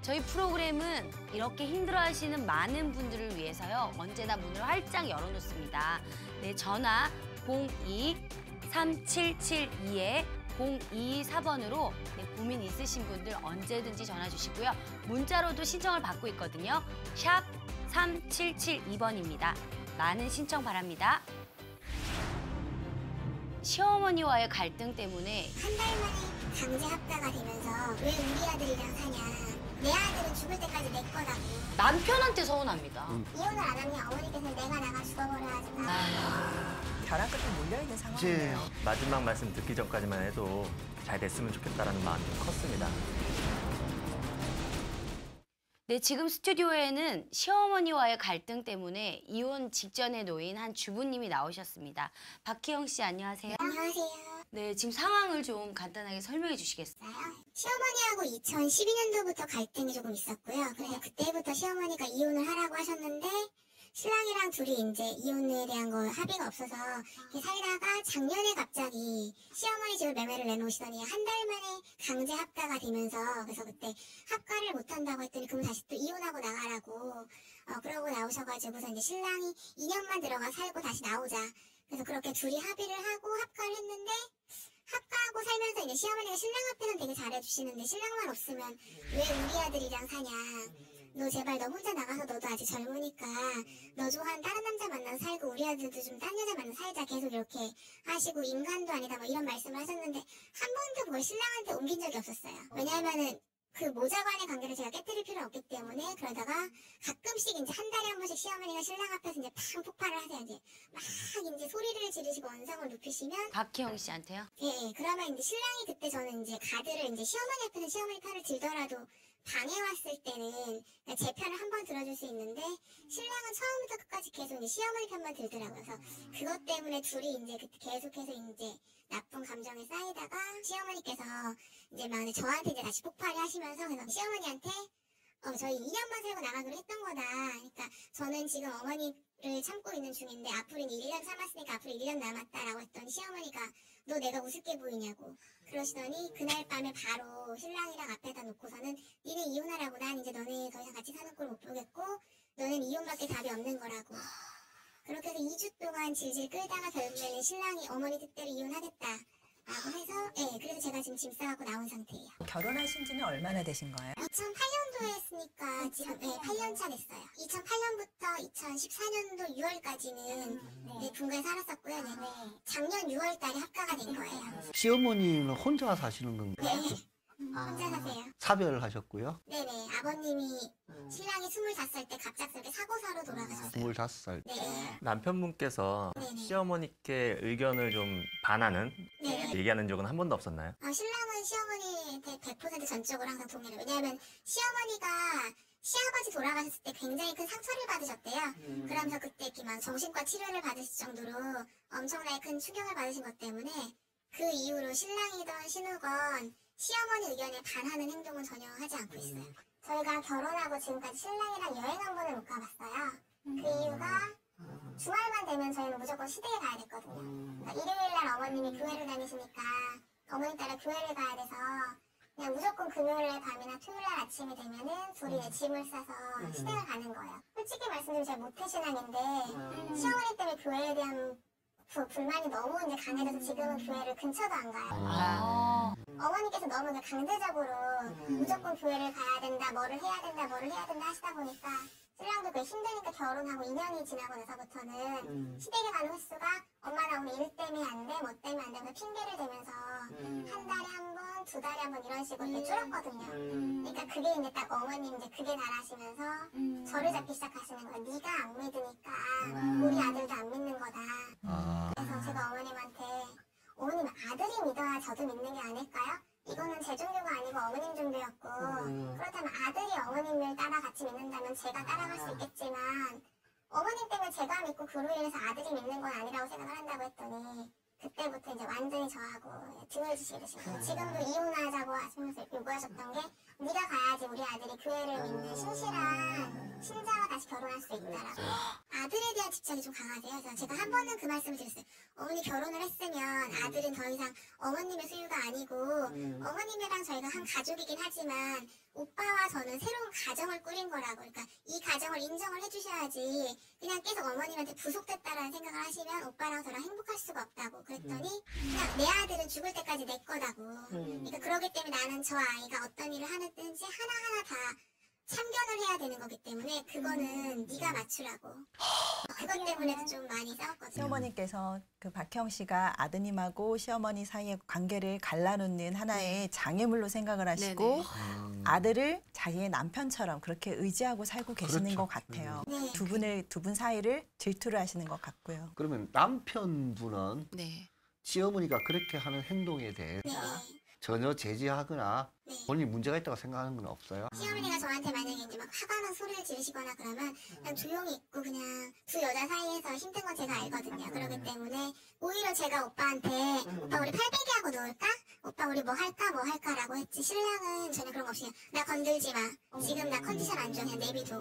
저희 프로그램은 이렇게 힘들어하시는 많은 분들을 위해서요. 언제나 문을 활짝 열어놓습니다. 네, 전화 02-3772-0224번으로 네, 고민 있으신 분들 언제든지 전화 주시고요. 문자로도 신청을 받고 있거든요. 샵 3772번입니다. 많은 신청 바랍니다. 시어머니와의 갈등 때문에 한 달 만에 강제 합가가 되면서 왜 우리 아들이랑 사냐. 내 아들은 죽을 때까지 내 거라고. 남편한테 서운합니다. 이혼을 안 하면 어머니께서는 내가 나가 죽어버려 하지만 벼랑 끝에 몰려있는 이제 상황이에요. 마지막 말씀 듣기 전까지만 해도 잘 됐으면 좋겠다라는 마음이 컸습니다. 네, 지금 스튜디오에는 시어머니와의 갈등 때문에 이혼 직전에 놓인 한 주부님이 나오셨습니다. 박희영 씨, 안녕하세요. 안녕하세요. 네, 지금 상황을 좀 간단하게 설명해 주시겠어요? 시어머니하고 2012년도부터 갈등이 조금 있었고요. 그래서 그때부터 시어머니가 이혼을 하라고 하셨는데 신랑이랑 둘이 이제 이혼에 대한 거 합의가 없어서 이렇게 살다가 작년에 갑자기 시어머니 집을 매매를 내놓으시더니 한 달 만에 강제 합가가 되면서 그래서 그때 합가를 못 한다고 했더니 그럼 다시 또 이혼하고 나가라고 그러고 나오셔가지고서 이제 신랑이 2년만 들어가 살고 다시 나오자. 그래서 그렇게 둘이 합의를 하고 합가를 했는데 합가하고 살면서 이제 시어머니가 신랑 앞에는 되게 잘해주시는데 신랑만 없으면 왜 우리 아들이랑 사냐. 너 제발 너 혼자 나가서 너도 아직 젊으니까 너 좋아하는 다른 남자 만나서 살고 우리 아들도 좀 딴 여자 만나서 살자 계속 이렇게 하시고 인간도 아니다 뭐 이런 말씀을 하셨는데 한 번도 그걸 신랑한테 옮긴 적이 없었어요. 왜냐하면은 그 모자관의 관계를 제가 깨뜨릴 필요는 없기 때문에 그러다가 가끔씩 이제 한 달에 한 번씩 시어머니가 신랑 앞에서 이제 팡 폭발을 하세요. 이제 막 이제 소리를 지르시고 언성을 높이시면 박희영 씨한테요? 예, 그러면 이제 신랑이 그때 저는 이제 가드를 이제 시어머니 앞에서 시어머니 편을 들더라도 방에 왔을 때는 제 편을 한 번 들어줄 수 있는데 신랑은 처음부터 끝까지 계속 이제 시어머니 편만 들더라고요. 그래서 그것 때문에 둘이 이제 계속해서 이제 나쁜 감정에 쌓이다가 시어머니께서 이제 막 저한테 이제 다시 폭발을 하시면서 그래서 시어머니한테 저희 2년만 살고 나가기로 했던 거다. 그러니까 저는 지금 어머니를 참고 있는 중인데 앞으로 이제 1년 참았으니까 앞으로 1년 남았다라고 했더니 시어머니가 너 내가 우습게 보이냐고 그러시더니 그날 밤에 바로 신랑이랑 앞에다 놓고서는 니네 이혼하라고 난 이제 너네 더 이상 같이 사는 꼴 못 보겠고 너는 이혼밖에 답이 없는 거라고 그렇게 해서 2주 동안 질질 끌다가 결국에는 신랑이 어머니 뜻대로 이혼하겠다 라고 해서 그래서 제가 지금 짐 싸갖고 나온 상태예요. 결혼하신 지는 얼마나 되신 거예요? 2008년도에 했으니까 지금 8년 차 됐어요. 2008년부터 2014년도 6월까지는 분가에 살았었고요. 작년 6월 달에 합가가 된 거예요. 시어머니는 혼자 사시는 건가요? 네. 혼자 사세요. 사별하셨고요. 네네. 아버님이 신랑이 25살 때 갑작스럽게 사고사로 돌아가셨어요. 25살. 네. 남편분께서 네네. 시어머니께 의견을 좀 반하는 네. 얘기하는 적은 한 번도 없었나요? 신랑은 시어머니한테 100% 전적으로 항상 동의를. 왜냐하면 시어머니가 시아버지 돌아가셨을 때 굉장히 큰 상처를 받으셨대요. 그러면서 그때 이렇게 막 정신과 치료를 받으실 정도로 엄청나게 큰 충격을 받으신 것 때문에 그 이후로 신랑이든 신우건 시어머니 의견에 반하는 행동은 전혀 하지 않고 있어요. 저희가 결혼하고 지금까지 신랑이랑 여행 한 번을 못 가봤어요. 그 이유가 주말만 되면 저희는 무조건 시댁에 가야 됐거든요. 그러니까 일요일날 어머님이 교회를 다니시니까 어머니 따라 교회를 가야 돼서 그냥 무조건 금요일 밤이나 토요일날 아침이 되면은 둘이 이제 짐을 싸서 시댁을 가는 거예요. 솔직히 말씀드리면 제가 모태신앙인데 시어머니 때문에 교회에 대한 불만이 너무 이제 강해져서 지금은 교회를 근처도 안 가요. 어머니께서 너무 강제적으로 무조건 교회를 가야 된다, 뭐를 해야 된다 하시다 보니까 신랑도 그게 힘드니까 결혼하고 2년이 지나고 나서부터는 시댁에 가는 횟수가 엄마 나 오늘 일 때문에 안 돼, 뭐 때문에 안 돼, 핑계를 대면서 한 달에 한 번, 2달에 한 번 이런 식으로 이렇게 줄었거든요. 그러니까 그게 이제 딱 어머님 이제 그게 달하시면서 저를 잡기 시작하시는 거예요. 네가 안 믿으니까 우리 아들도 안 믿는 거다. 그래서 제가 어머님한테 어머님 아들이 믿어야 저도 믿는 게 아닐까요? 이거는 제 종교가 아니고 어머님 종교였고 그렇다면 아들이 어머님을 따라 같이 믿는다면 제가 따라갈 수 있겠지만 어머님 때문에 제가 믿고 그로 인해서 아들이 믿는 건 아니라고 생각을 한다고 했더니 그때부터 이제 완전히 저하고 등을 지시게 되신 거예요. 지금도 이혼하자고 하시면서 요구하셨던 게 네가 가야지 우리 아들이 교회를 믿는 신실한 신자와 다시 결혼할 수 있다라고. 아들에 대한 집착이 좀 강하세요. 그래서 제가 한 번은 그 말씀을 드렸어요. 어머니 결혼을 했으면 아들은 더 이상 어머님의 소유가 아니고 어머님이랑 저희가 한 가족이긴 하지만 오빠와 저는 새로운 가정을 꾸린 거라고. 그러니까 이 가정을 인정을 해주셔야지 그냥 계속 어머님한테 부속됐다라는 생각을 하시면 오빠랑 저랑 행복할 수가 없다고. 그랬더니 그냥 내 아들은 죽을 때까지 내 거다고. 그러니까 그러기 때문에 나는 저 아이가 어떤 일을 하든지 하나하나 다 참견을 해야 되는 거기 때문에 그거는 네가 맞추라고. 그것 때문에도 좀 많이 싸웠거든요. 시어머니께서 그 박형 씨가 아드님하고 시어머니 사이의 관계를 갈라놓는 하나의 장애물로 생각을 하시고 아들을 자기의 남편처럼 그렇게 의지하고 살고 계시는 그렇죠. 것 같아요. 네. 두 분 사이를 질투를 하시는 것 같고요. 그러면 남편분은 네. 시어머니가 그렇게 하는 행동에 대해서 네. 전혀 제지하거나 네. 본인이 문제가 있다고 생각하는 건 없어요? 시어머니가 저한테 만약에 이제 막 화가 난 소리를 지르시거나 그러면 그냥 조용히 있고 그냥 두 여자 사이에서 힘든 건 제가 알거든요. 그렇기 때문에 오히려 제가 오빠한테 오빠 우리 팔베개하고 놀까? 오빠 우리 뭐 할까라고 했지. 신랑은 전혀 그런 거 없이 나 건들지 마. 지금 나 컨디션 안 좋아. 그냥 내비둬.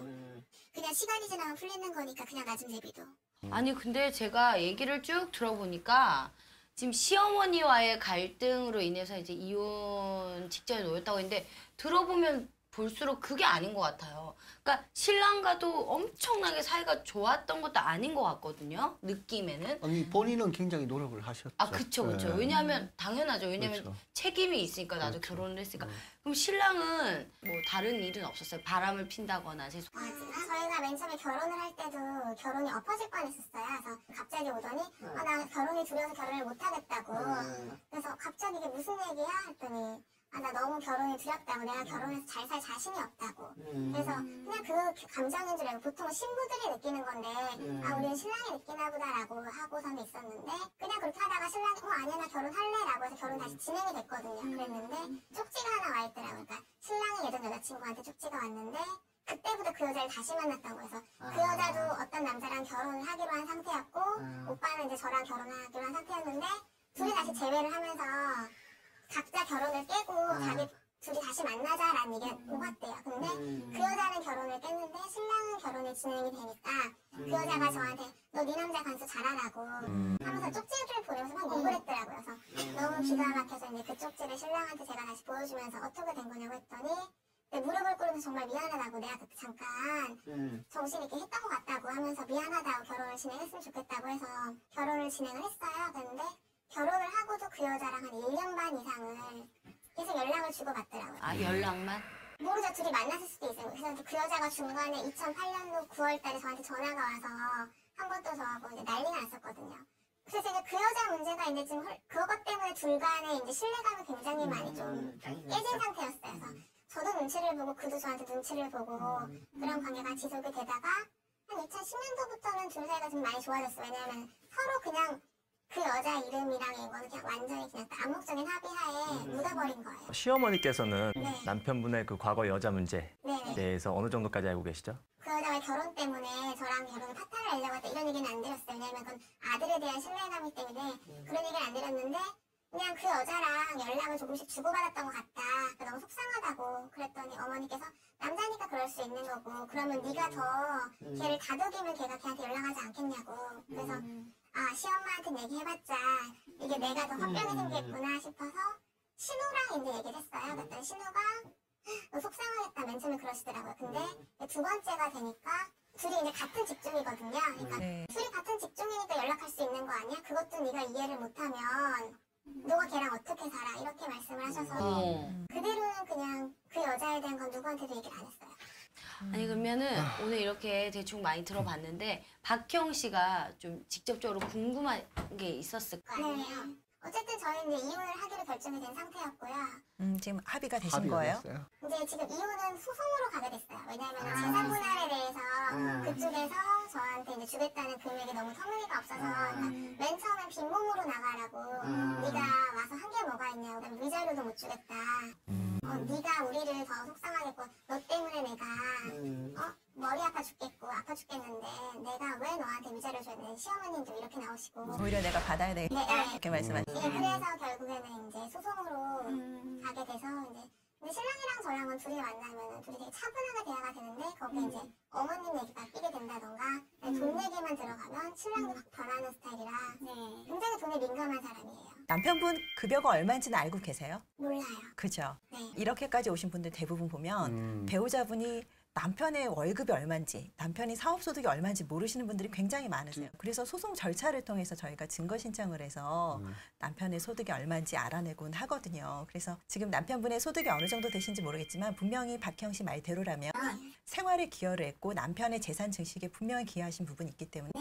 그냥 시간이 지나면 풀리는 거니까 그냥 나 좀 내비둬. 아니 근데 제가 얘기를 쭉 들어보니까 지금 시어머니와의 갈등으로 인해서 이제 이혼 직전에 놓였다고 했는데 들어보면 볼수록 그게 아닌 것 같아요. 그러니까 신랑과도 엄청나게 사이가 좋았던 것도 아닌 것 같거든요. 느낌에는. 아니 본인은 굉장히 노력을 하셨죠. 아, 그쵸. 네. 왜냐하면 당연하죠. 왜냐하면 그렇죠. 책임이 있으니까 나도 그렇죠. 결혼을 했으니까. 그럼 신랑은 뭐 다른 일은 없었어요? 바람을 핀다거나 저희가 맨 처음에 결혼을 할 때도 결혼이 엎어질 뻔했었어요. 그래서 갑자기 오더니 나 결혼이 두려워서 결혼을 못 하겠다고. 그래서 갑자기 이게 무슨 얘기야? 했더니 나 너무 결혼이 두렵다고. 내가 결혼해서 잘 살 자신이 없다고. 그래서 그냥 그 감정인 줄 알고 보통은 신부들이 느끼는 건데 우리는 신랑이 느끼나 보다라고 하고서는 있었는데 그냥 그렇게 하다가 신랑이 아니야 나 결혼할래라고 해서 결혼 다시 진행이 됐거든요. 그랬는데 쪽지가 하나 와 있더라고요. 그러니까 신랑이 예전 여자친구한테 쪽지가 왔는데 그때부터 그 여자를 다시 만났다고 해서 그 여자도 어떤 남자랑 결혼을 하기로 한 상태였고 오빠는 이제 저랑 결혼하기로 한 상태였는데 둘이 다시 재회를 하면서 각자 결혼을 깨고 자기 둘이 다시 만나자라는 얘기가 오갔대요. 근데 그 여자는 결혼을 깼는데 신랑은 결혼이 진행이 되니까 그 여자가 저한테 너 네 남자 간수 잘하라고 하면서 쪽지를 보내면서 막 공부를 했더라고요. 그래서 너무 기가 막혀서 이제 그 쪽지를 신랑한테 제가 다시 보여주면서 어떻게 된 거냐고 했더니 무릎을 꿇으면서 정말 미안하다고 내가 그때 잠깐 정신 있게 했던 것 같다고 하면서 미안하다고 결혼을 진행했으면 좋겠다고 해서 결혼을 진행을 했어요. 그런데 결혼을 하고도 그 여자랑 한 1년 반 이상을 계속 연락을 주고받더라고요. 아 연락만? 모르죠. 둘이 만났을 수도 있어요. 그래서 그 여자가 중간에 2008년도 9월 달에 저한테 전화가 와서 한 번 또 저하고 이제 난리가 났었거든요. 그래서 이제 그 여자 문제가 이제 지금 그것 때문에 둘 간에 이제 신뢰감이 굉장히 많이 좀 깨진 상태였어요. 그래서 저도 눈치를 보고 그도 저한테 눈치를 보고 그런 관계가 지속이 되다가 한 2010년도부터는 둘 사이가 좀 많이 좋아졌어요. 왜냐하면 서로 그냥 그 여자 이름이랑 이거는 그냥 완전히 그냥 암묵적인 합의하에 묻어버린 거예요. 시어머니께서는 네. 남편분의 그 과거 여자 문제에 네네. 대해서 어느 정도까지 알고 계시죠? 그 여자가 결혼 때문에 저랑 결혼을 파탄을 내려고 했다 이런 얘기는 안 드렸어요. 왜냐면 그건 아들에 대한 신뢰감이기 때문에 그런 얘기는 안 드렸는데 그냥 그 여자랑 연락을 조금씩 주고받았던 것 같다. 너무 속상하다고 그랬더니 어머니께서 남자니까 그럴 수 있는 거고 그러면 네가 더 걔를 다독이면 걔가 걔한테 연락하지 않겠냐고. 그래서 시엄마한테 얘기해봤자 이게 내가 더 화병이 생겼구나 싶어서 신우랑 이제 얘기를 했어요. 그랬더니 신우가 너 속상하겠다 맨 처음에 그러시더라고요. 근데 두 번째가 되니까 둘이 이제 같은 직종이거든요. 그러니까 둘이 같은 직종이니까 연락할 수 있는 거 아니야? 그것도 네가 이해를 못하면 너가 걔랑 어떻게 살아? 이렇게 말씀을 하셔서 그대로는 그냥 그 여자에 대한 건 누구한테도 얘기를 안 했어요. 아니 그러면은 오늘 이렇게 대충 많이 들어봤는데 박형 씨가 좀 직접적으로 궁금한 게 있었을 거 아니에요? 네. 어쨌든 저희는 이제 이혼을 하기로 결정이 된 상태였고요. 지금 합의가 되신 합의가 거예요? 됐어요? 이제 지금 이혼은 소송으로 가게 됐어요. 왜냐하면 재산 분할에 대해서 그쪽에서 저한테 이제 주겠다는 금액이 너무 터무니가 없어서 그러니까 맨 처음엔 빈몸으로 나가라고 네가 와서 한 게 뭐가 있냐고 그다음에 위자료도 못 주겠다. 네가 우리를 더 속상하게 했고 너 때문에 내가 머리 아파 죽겠고 아파 죽겠는데 내가 왜 너한테 위자료 줘야 되는 시어머님도 이렇게 나오시고 오히려 내가 받아야 되겠다. 네, 이렇게 말씀하시죠. 그래서 결국에는 이제 소송으로 가게 돼서 이제 근데 신랑이랑 저랑은 둘이 만나면 둘이 되게 차분하게 대화가 되는데 거기에 이제 어머님 얘기가 끼게 된다던가 돈 얘기만 들어가면 신랑도 막 변하는 스타일이라 굉장히 돈에 민감한 사람이에요. 남편분 급여가 얼마인지는 알고 계세요? 몰라요. 그죠? 네. 이렇게까지 오신 분들 대부분 보면 배우자분이 남편의 월급이 얼마인지, 남편이 사업소득이 얼마인지 모르시는 분들이 굉장히 많으세요. 그래서 소송 절차를 통해서 저희가 증거 신청을 해서 남편의 소득이 얼마인지 알아내곤 하거든요. 그래서 지금 남편분의 소득이 어느 정도 되신지 모르겠지만 분명히 박형 씨 말대로라면 생활에 기여를 했고 남편의 재산 증식에 분명히 기여하신 부분이 있기 때문에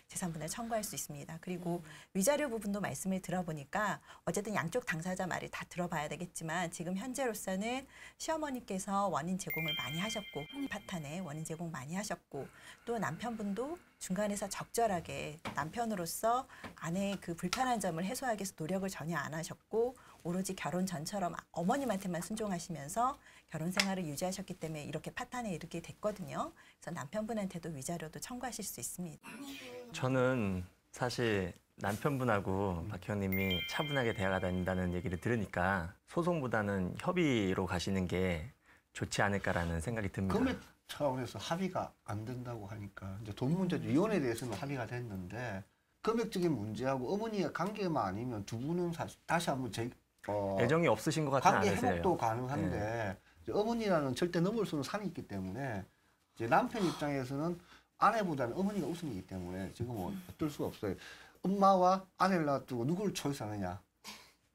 재산분할 청구할 수 있습니다. 그리고 위자료 부분도 말씀을 들어보니까 어쨌든 양쪽 당사자 말을 다 들어봐야 되겠지만 지금 현재로서는 시어머니께서 원인 제공을 많이 하셨고 파탄에 원인 제공 많이 하셨고 또 남편분도 중간에서 적절하게 남편으로서 아내의 그 불편한 점을 해소하기 위해서 노력을 전혀 안 하셨고 오로지 결혼 전처럼 어머님한테만 순종하시면서 결혼 생활을 유지하셨기 때문에 이렇게 파탄에 이르게 됐거든요. 그래서 남편분한테도 위자료도 청구하실 수 있습니다. 저는 사실 남편분하고 박형님이 차분하게 대화가 다닌다는 얘기를 들으니까 소송보다는 협의로 가시는 게 좋지 않을까라는 생각이 듭니다. 금액 차원에서 합의가 안 된다고 하니까 이제 돈 문제도 이혼에 대해서는 합의가 됐는데 금액적인 문제하고 어머니의 관계만 아니면 두 분은 사실 다시 한번 애정이 없으신 것 같지는 관계 않으세요. 회복도 가능한데 이제 어머니라는 절대 넘을 수 없는 산이 있기 때문에 이제 남편 입장에서는 아내보다는 어머니가 우선이기 때문에 지금 뭐 어쩔 수가 없어요. 엄마와 아내를 놔두고 누구를 초이스하느냐.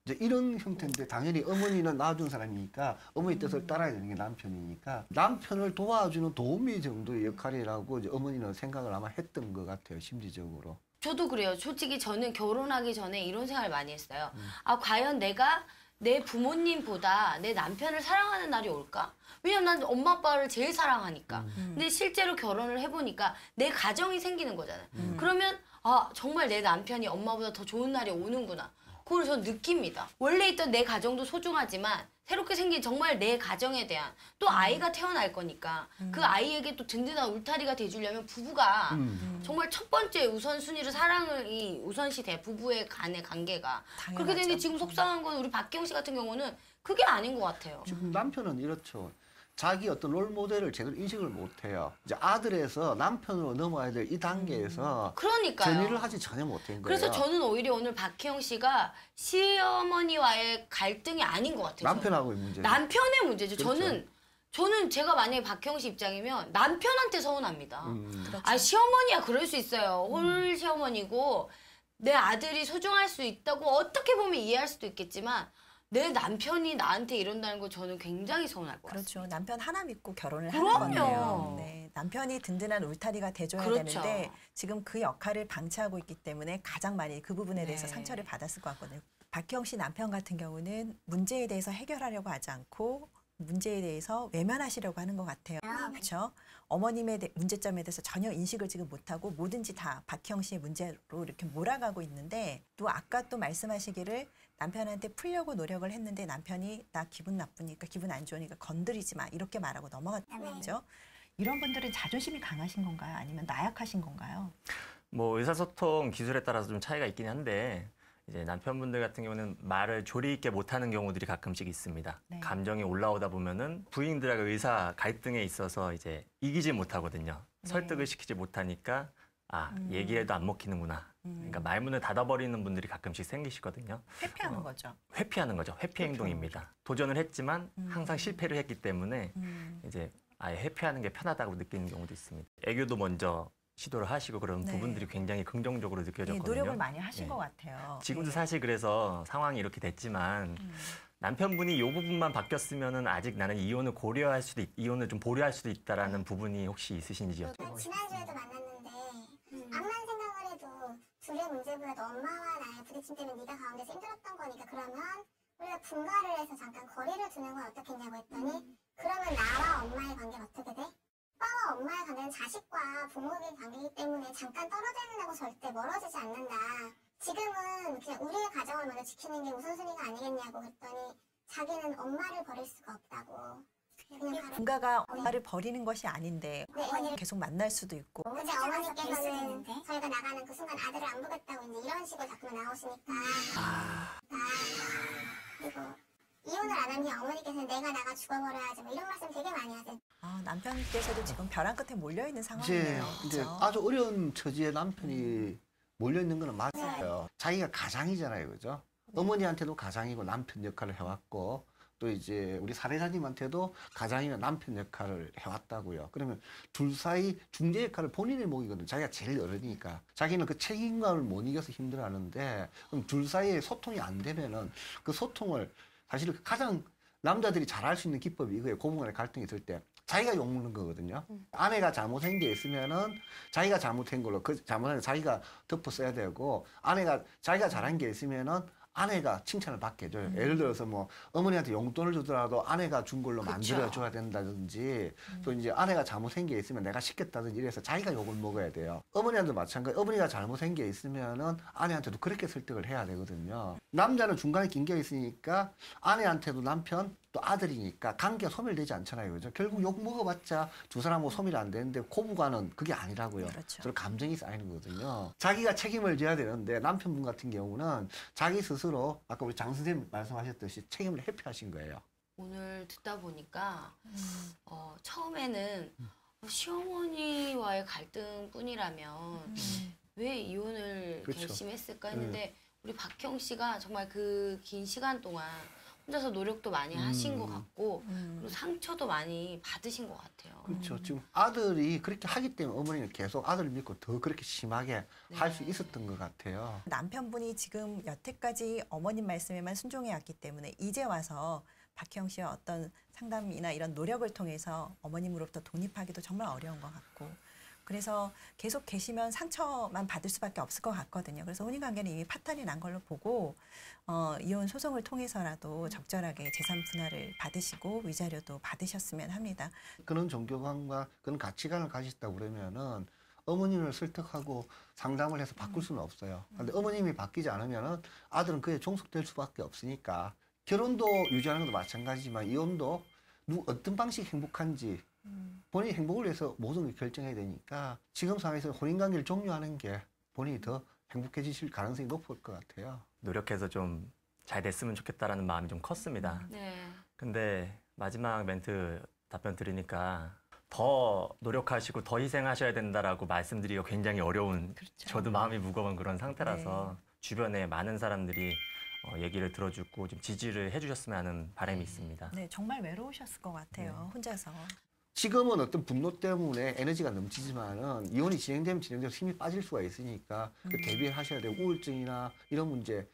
이제 이런 형태인데 당연히 어머니는 낳아준 사람이니까 어머니 뜻을 따라야 되는 게 남편이니까 남편을 도와주는 도우미 정도의 역할이라고 이제 어머니는 생각을 아마 했던 것 같아요, 심리적으로. 저도 그래요. 솔직히 저는 결혼하기 전에 이런 생각을 많이 했어요. 아, 과연 내가 내 부모님보다 내 남편을 사랑하는 날이 올까? 왜냐면 난 엄마 아빠를 제일 사랑하니까. 근데 실제로 결혼을 해보니까 내 가정이 생기는 거잖아요. 그러면 아, 정말 내 남편이 엄마보다 더 좋은 날이 오는구나. 그걸 전 느낍니다. 원래 있던 내 가정도 소중하지만 새롭게 생긴 정말 내 가정에 대한 또 아이가 태어날 거니까 그 아이에게 또 든든한 울타리가 돼주려면 부부가 정말 첫 번째 우선순위로 사랑이 우선시 돼. 부부의 간의 관계가. 당연하죠. 그렇게 되는데 지금 속상한 건 우리 박경 씨 같은 경우는 그게 아닌 것 같아요. 지금 남편은 이렇죠. 자기 어떤 롤 모델을 제대로 인식을 못해요. 이제 아들에서 남편으로 넘어야 될 이 단계에서 그러니까요. 재미를 하지 전혀 못한 거예요. 그래서 저는 오히려 오늘 박혜영 씨가 시어머니와의 갈등이 아닌 것 같아요. 남편하고의 문제죠. 남편의 문제죠. 그렇죠. 저는 제가 만약에 박혜영 씨 입장이면 남편한테 서운합니다. 그렇죠. 아, 시어머니야 그럴 수 있어요. 홀 시어머니고 내 아들이 소중할 수 있다고 어떻게 보면 이해할 수도 있겠지만 내 남편이 나한테 이런다는 거 저는 굉장히 서운할 것 같아요. 그렇죠. 남편 하나 믿고 결혼을 그럼요. 하는 건데요. 네, 남편이 든든한 울타리가 돼줘야 그렇죠. 되는데 지금 그 역할을 방치하고 있기 때문에 가장 많이 그 부분에 대해서 네. 상처를 받았을 것 같거든요. 박형 씨 남편 같은 경우는 문제에 대해서 해결하려고 하지 않고 문제에 대해서 외면하시려고 하는 것 같아요. 그렇죠? 어머님의 문제점에 대해서 전혀 인식을 지금 못하고 뭐든지 다 박형 씨의 문제로 이렇게 몰아가고 있는데 또 아까 또 말씀하시기를 남편한테 풀려고 노력을 했는데 남편이 나 기분 나쁘니까 기분 안 좋으니까 건드리지 마 이렇게 말하고 넘어갔다는 거죠. 이런 분들은 자존심이 강하신 건가요? 아니면 나약하신 건가요? 뭐 의사소통 기술에 따라서 좀 차이가 있긴 한데 이제 남편분들 같은 경우는 말을 조리 있게 못하는 경우들이 가끔씩 있습니다. 네. 감정이 올라오다 보면은 부인들하고 의사 갈등에 있어서 이제 이기지 못하거든요. 네. 설득을 시키지 못하니까 아 얘기해도 안 먹히는구나. 그러니까 말문을 닫아버리는 분들이 가끔씩 생기시거든요. 회피하는 거죠. 회피하는 거죠. 회피 행동입니다. 도전을 했지만 항상 실패를 했기 때문에 이제 아예 회피하는 게 편하다고 느끼는 경우도 있습니다. 애교도 먼저 시도를 하시고 그런 네. 부분들이 굉장히 긍정적으로 네, 느껴졌거든요. 노력을 많이 하신 네. 것 같아요. 지금도 네. 사실 그래서 상황이 이렇게 됐지만 남편분이 이 부분만 바뀌었으면은 아직 나는 이혼을 고려할 수도 이혼을 좀 보류할 수도 있다라는 부분이 혹시 있으신지요? 지난주에도 만났는데 암만 생각을 해도 둘의 문제보다도 엄마와 나의 부딪힘 때문에 네가 가운데서 힘들었던 거니까 그러면 우리가 분가를 해서 잠깐 거리를 두는 건 어떻겠냐고 했더니 그러면 나와 엄마의 관계는 어떻게 돼? 오빠와 엄마의 관계는 자식과 부모의 관계이기 때문에 잠깐 떨어지는다고 절대 멀어지지 않는다. 지금은 그냥 우리의 가정을 먼저 지키는 게 우선순위가 아니겠냐고 그랬더니 자기는 엄마를 버릴 수가 없다고. 그냥 바로 본가가 엄마를 버리는 것이 아닌데 네, 어머니를 계속 만날 수도 있고. 근데 어머니께서는 저희가 나가는 그 순간 아들을 안 보겠다고 이제 이런 식으로 자꾸만 나오시니까 그리고 이혼을 안 하니 어머니께서는 내가 나가 죽어버려야지 뭐 이런 말씀 되게 많이 하세요. 남편께서도 지금 벼랑 끝에 몰려있는 이제 상황이네요. 이제 그렇죠? 아주 어려운 처지에 남편이 몰려 있는 거는 맞아요. 자기가 가장이잖아요, 그죠? 어머니한테도 가장이고 남편 역할을 해왔고 또 이제 우리 사례자님한테도 가장이나 남편 역할을 해왔다고요. 그러면 둘 사이 중재 역할을 본인의 몫이거든요. 자기가 제일 어리니까. 자기는 그 책임감을 못 이겨서 힘들어하는데 그럼 둘 사이에 소통이 안 되면은 그 소통을 사실 가장 남자들이 잘할 수 있는 기법이 이거예요. 고부간의 갈등이 있을 때. 자기가 욕먹는 거거든요. 아내가 잘못한 게 있으면은 자기가 잘못한 걸로 그 잘못한 거 자기가 덮어 써야 되고 아내가 자기가 잘한 게 있으면은 아내가 칭찬을 받게 해줘요. 예를 들어서 뭐 어머니한테 용돈을 주더라도 아내가 준 걸로 그쵸. 만들어줘야 된다든지 또 이제 아내가 잘못한 게 있으면 내가 시켰다든지 이래서 자기가 욕을 먹어야 돼요. 어머니한테도 마찬가지. 어머니가 잘못한 게 있으면은 아내한테도 그렇게 설득을 해야 되거든요. 남자는 중간에 낑겨 있으니까 아내한테도 남편 또 아들이니까 관계가 소멸되지 않잖아요. 그죠? 결국 욕 먹어봤자 두 사람하고 소멸이 안 되는데 고부간은 그게 아니라고요. 그렇죠. 서로 감정이 쌓이는 거거든요. 자기가 책임을 져야 되는데 남편분 같은 경우는 자기 스스로 아까 우리 장 선생님 말씀하셨듯이 책임을 회피하신 거예요. 오늘 듣다 보니까 처음에는 시어머니와의 갈등뿐이라면 왜 이혼을 그렇죠. 결심했을까 했는데 우리 박형 씨가 정말 그 긴 시간 동안 혼자서 노력도 많이 하신 것 같고 그리고 상처도 많이 받으신 것 같아요. 그렇죠. 지금 아들이 그렇게 하기 때문에 어머니는 계속 아들을 믿고 더 그렇게 심하게 할 수 있었던 것 같아요. 남편분이 지금 여태까지 어머님 말씀에만 순종해 왔기 때문에 이제 와서 박형 씨와 어떤 상담이나 이런 노력을 통해서 어머님으로부터 독립하기도 정말 어려운 것 같고 그래서 계속 계시면 상처만 받을 수밖에 없을 것 같거든요. 그래서 혼인관계는 이미 파탄이 난 걸로 보고 이혼 소송을 통해서라도 적절하게 재산 분할을 받으시고 위자료도 받으셨으면 합니다. 그런 종교관과 그런 가치관을 가지셨다고 그러면은 어머님을 설득하고 상담을 해서 바꿀 수는 없어요. 근데 어머님이 바뀌지 않으면은 아들은 그에 종속될 수밖에 없으니까 결혼도 유지하는 것도 마찬가지지만 이혼도 어떤 방식이 행복한지 본인이 행복을 위해서 모든 걸 결정해야 되니까 지금 상황에서 혼인관계를 종료하는 게 본인이 더 행복해지실 가능성이 높을 것 같아요. 노력해서 좀 잘 됐으면 좋겠다라는 마음이 좀 컸습니다. 네. 근데 마지막 멘트 답변 들으니까 더 노력하시고 더 희생하셔야 된다라고 말씀드리기가 굉장히 어려운 저도 마음이 무거운 그런 상태라서 주변에 많은 사람들이 얘기를 들어주고 좀 지지를 해주셨으면 하는 바람이 있습니다. 네, 정말 외로우셨을 것 같아요. 혼자서. 지금은 어떤 분노 때문에 에너지가 넘치지만은 이혼이 진행되면 진행될수록 힘이 빠질 수가 있으니까 그 대비를 하셔야 되고 우울증이나 이런 문제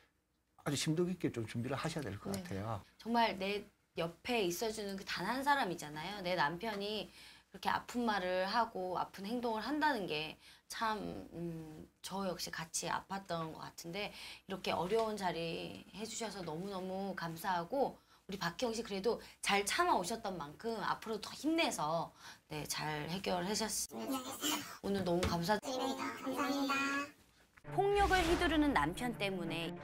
아주 심도 깊게 좀 준비를 하셔야 될 것 같아요. 정말 내 옆에 있어주는 그 단 한 사람이잖아요. 내 남편이 그렇게 아픈 말을 하고 아픈 행동을 한다는 게 참 저 역시 같이 아팠던 것 같은데 이렇게 어려운 자리 해주셔서 너무너무 감사하고 우리 박형 씨 그래도 잘 참아오셨던 만큼 앞으로 더 힘내서 네, 잘 해결하셨습니다. 오늘 너무 감사드립니다. 감사합니다. 폭력을 휘두르는 남편 때문에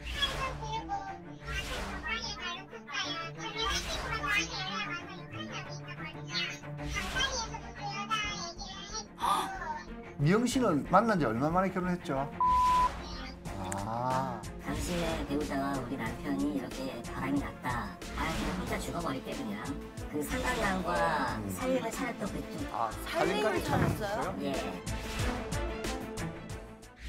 미영 씨는 만난 지 얼마 만에 결혼했죠? 아, 당신의 배우자와 우리 남편이 이렇게 바람이 났다. 그냥 혼자 죽어버릴 때문이야. 그 상간남과 살림을 차렸던 그 살림을 차렸어요? 예.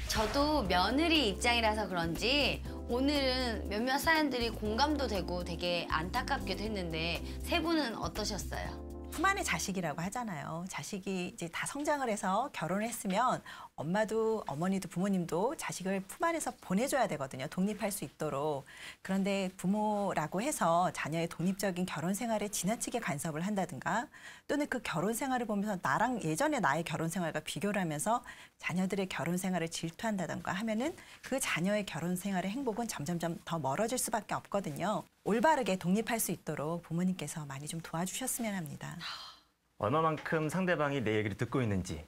저도 며느리 입장이라서 그런지 오늘은 몇몇 사연들이 공감도 되고 되게 안타깝기도 했는데 세 분은 어떠셨어요? 품 안의 자식이라고 하잖아요. 자식이 이제 다 성장을 해서 결혼을 했으면 엄마도 어머니도 부모님도 자식을 품 안에서 보내줘야 되거든요. 독립할 수 있도록. 그런데 부모라고 해서 자녀의 독립적인 결혼 생활에 지나치게 간섭을 한다든가 또는 그 결혼 생활을 보면서 나랑 예전에 나의 결혼 생활과 비교를 하면서 자녀들의 결혼 생활을 질투한다든가 하면은 그 자녀의 결혼 생활의 행복은 점점점 더 멀어질 수밖에 없거든요. 올바르게 독립할 수 있도록 부모님께서 많이 좀 도와주셨으면 합니다. 얼마만큼 상대방이 내 얘기를 듣고 있는지,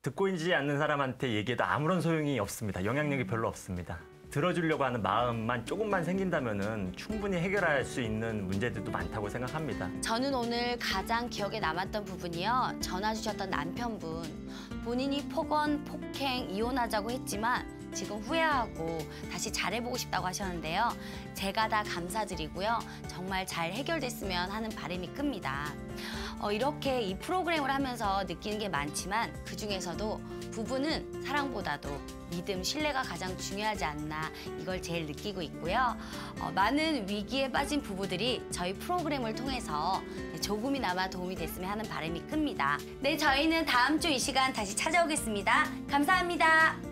듣고 있지 않는 사람한테 얘기해도 아무런 소용이 없습니다. 영향력이 별로 없습니다. 들어주려고 하는 마음만 조금만 생긴다면은 충분히 해결할 수 있는 문제들도 많다고 생각합니다. 저는 오늘 가장 기억에 남았던 부분이요. 전화 주셨던 남편분. 본인이 폭언, 폭행, 이혼하자고 했지만 지금 후회하고 다시 잘해보고 싶다고 하셨는데요. 제가 다 감사드리고요. 정말 잘 해결됐으면 하는 바람이 큽니다. 이렇게 이 프로그램을 하면서 느끼는 게 많지만 그중에서도 부부는 사랑보다도 믿음, 신뢰가 가장 중요하지 않나 이걸 제일 느끼고 있고요. 많은 위기에 빠진 부부들이 저희 프로그램을 통해서 조금이나마 도움이 됐으면 하는 바람이 큽니다. 네, 저희는 다음 주 이 시간 다시 찾아오겠습니다. 감사합니다.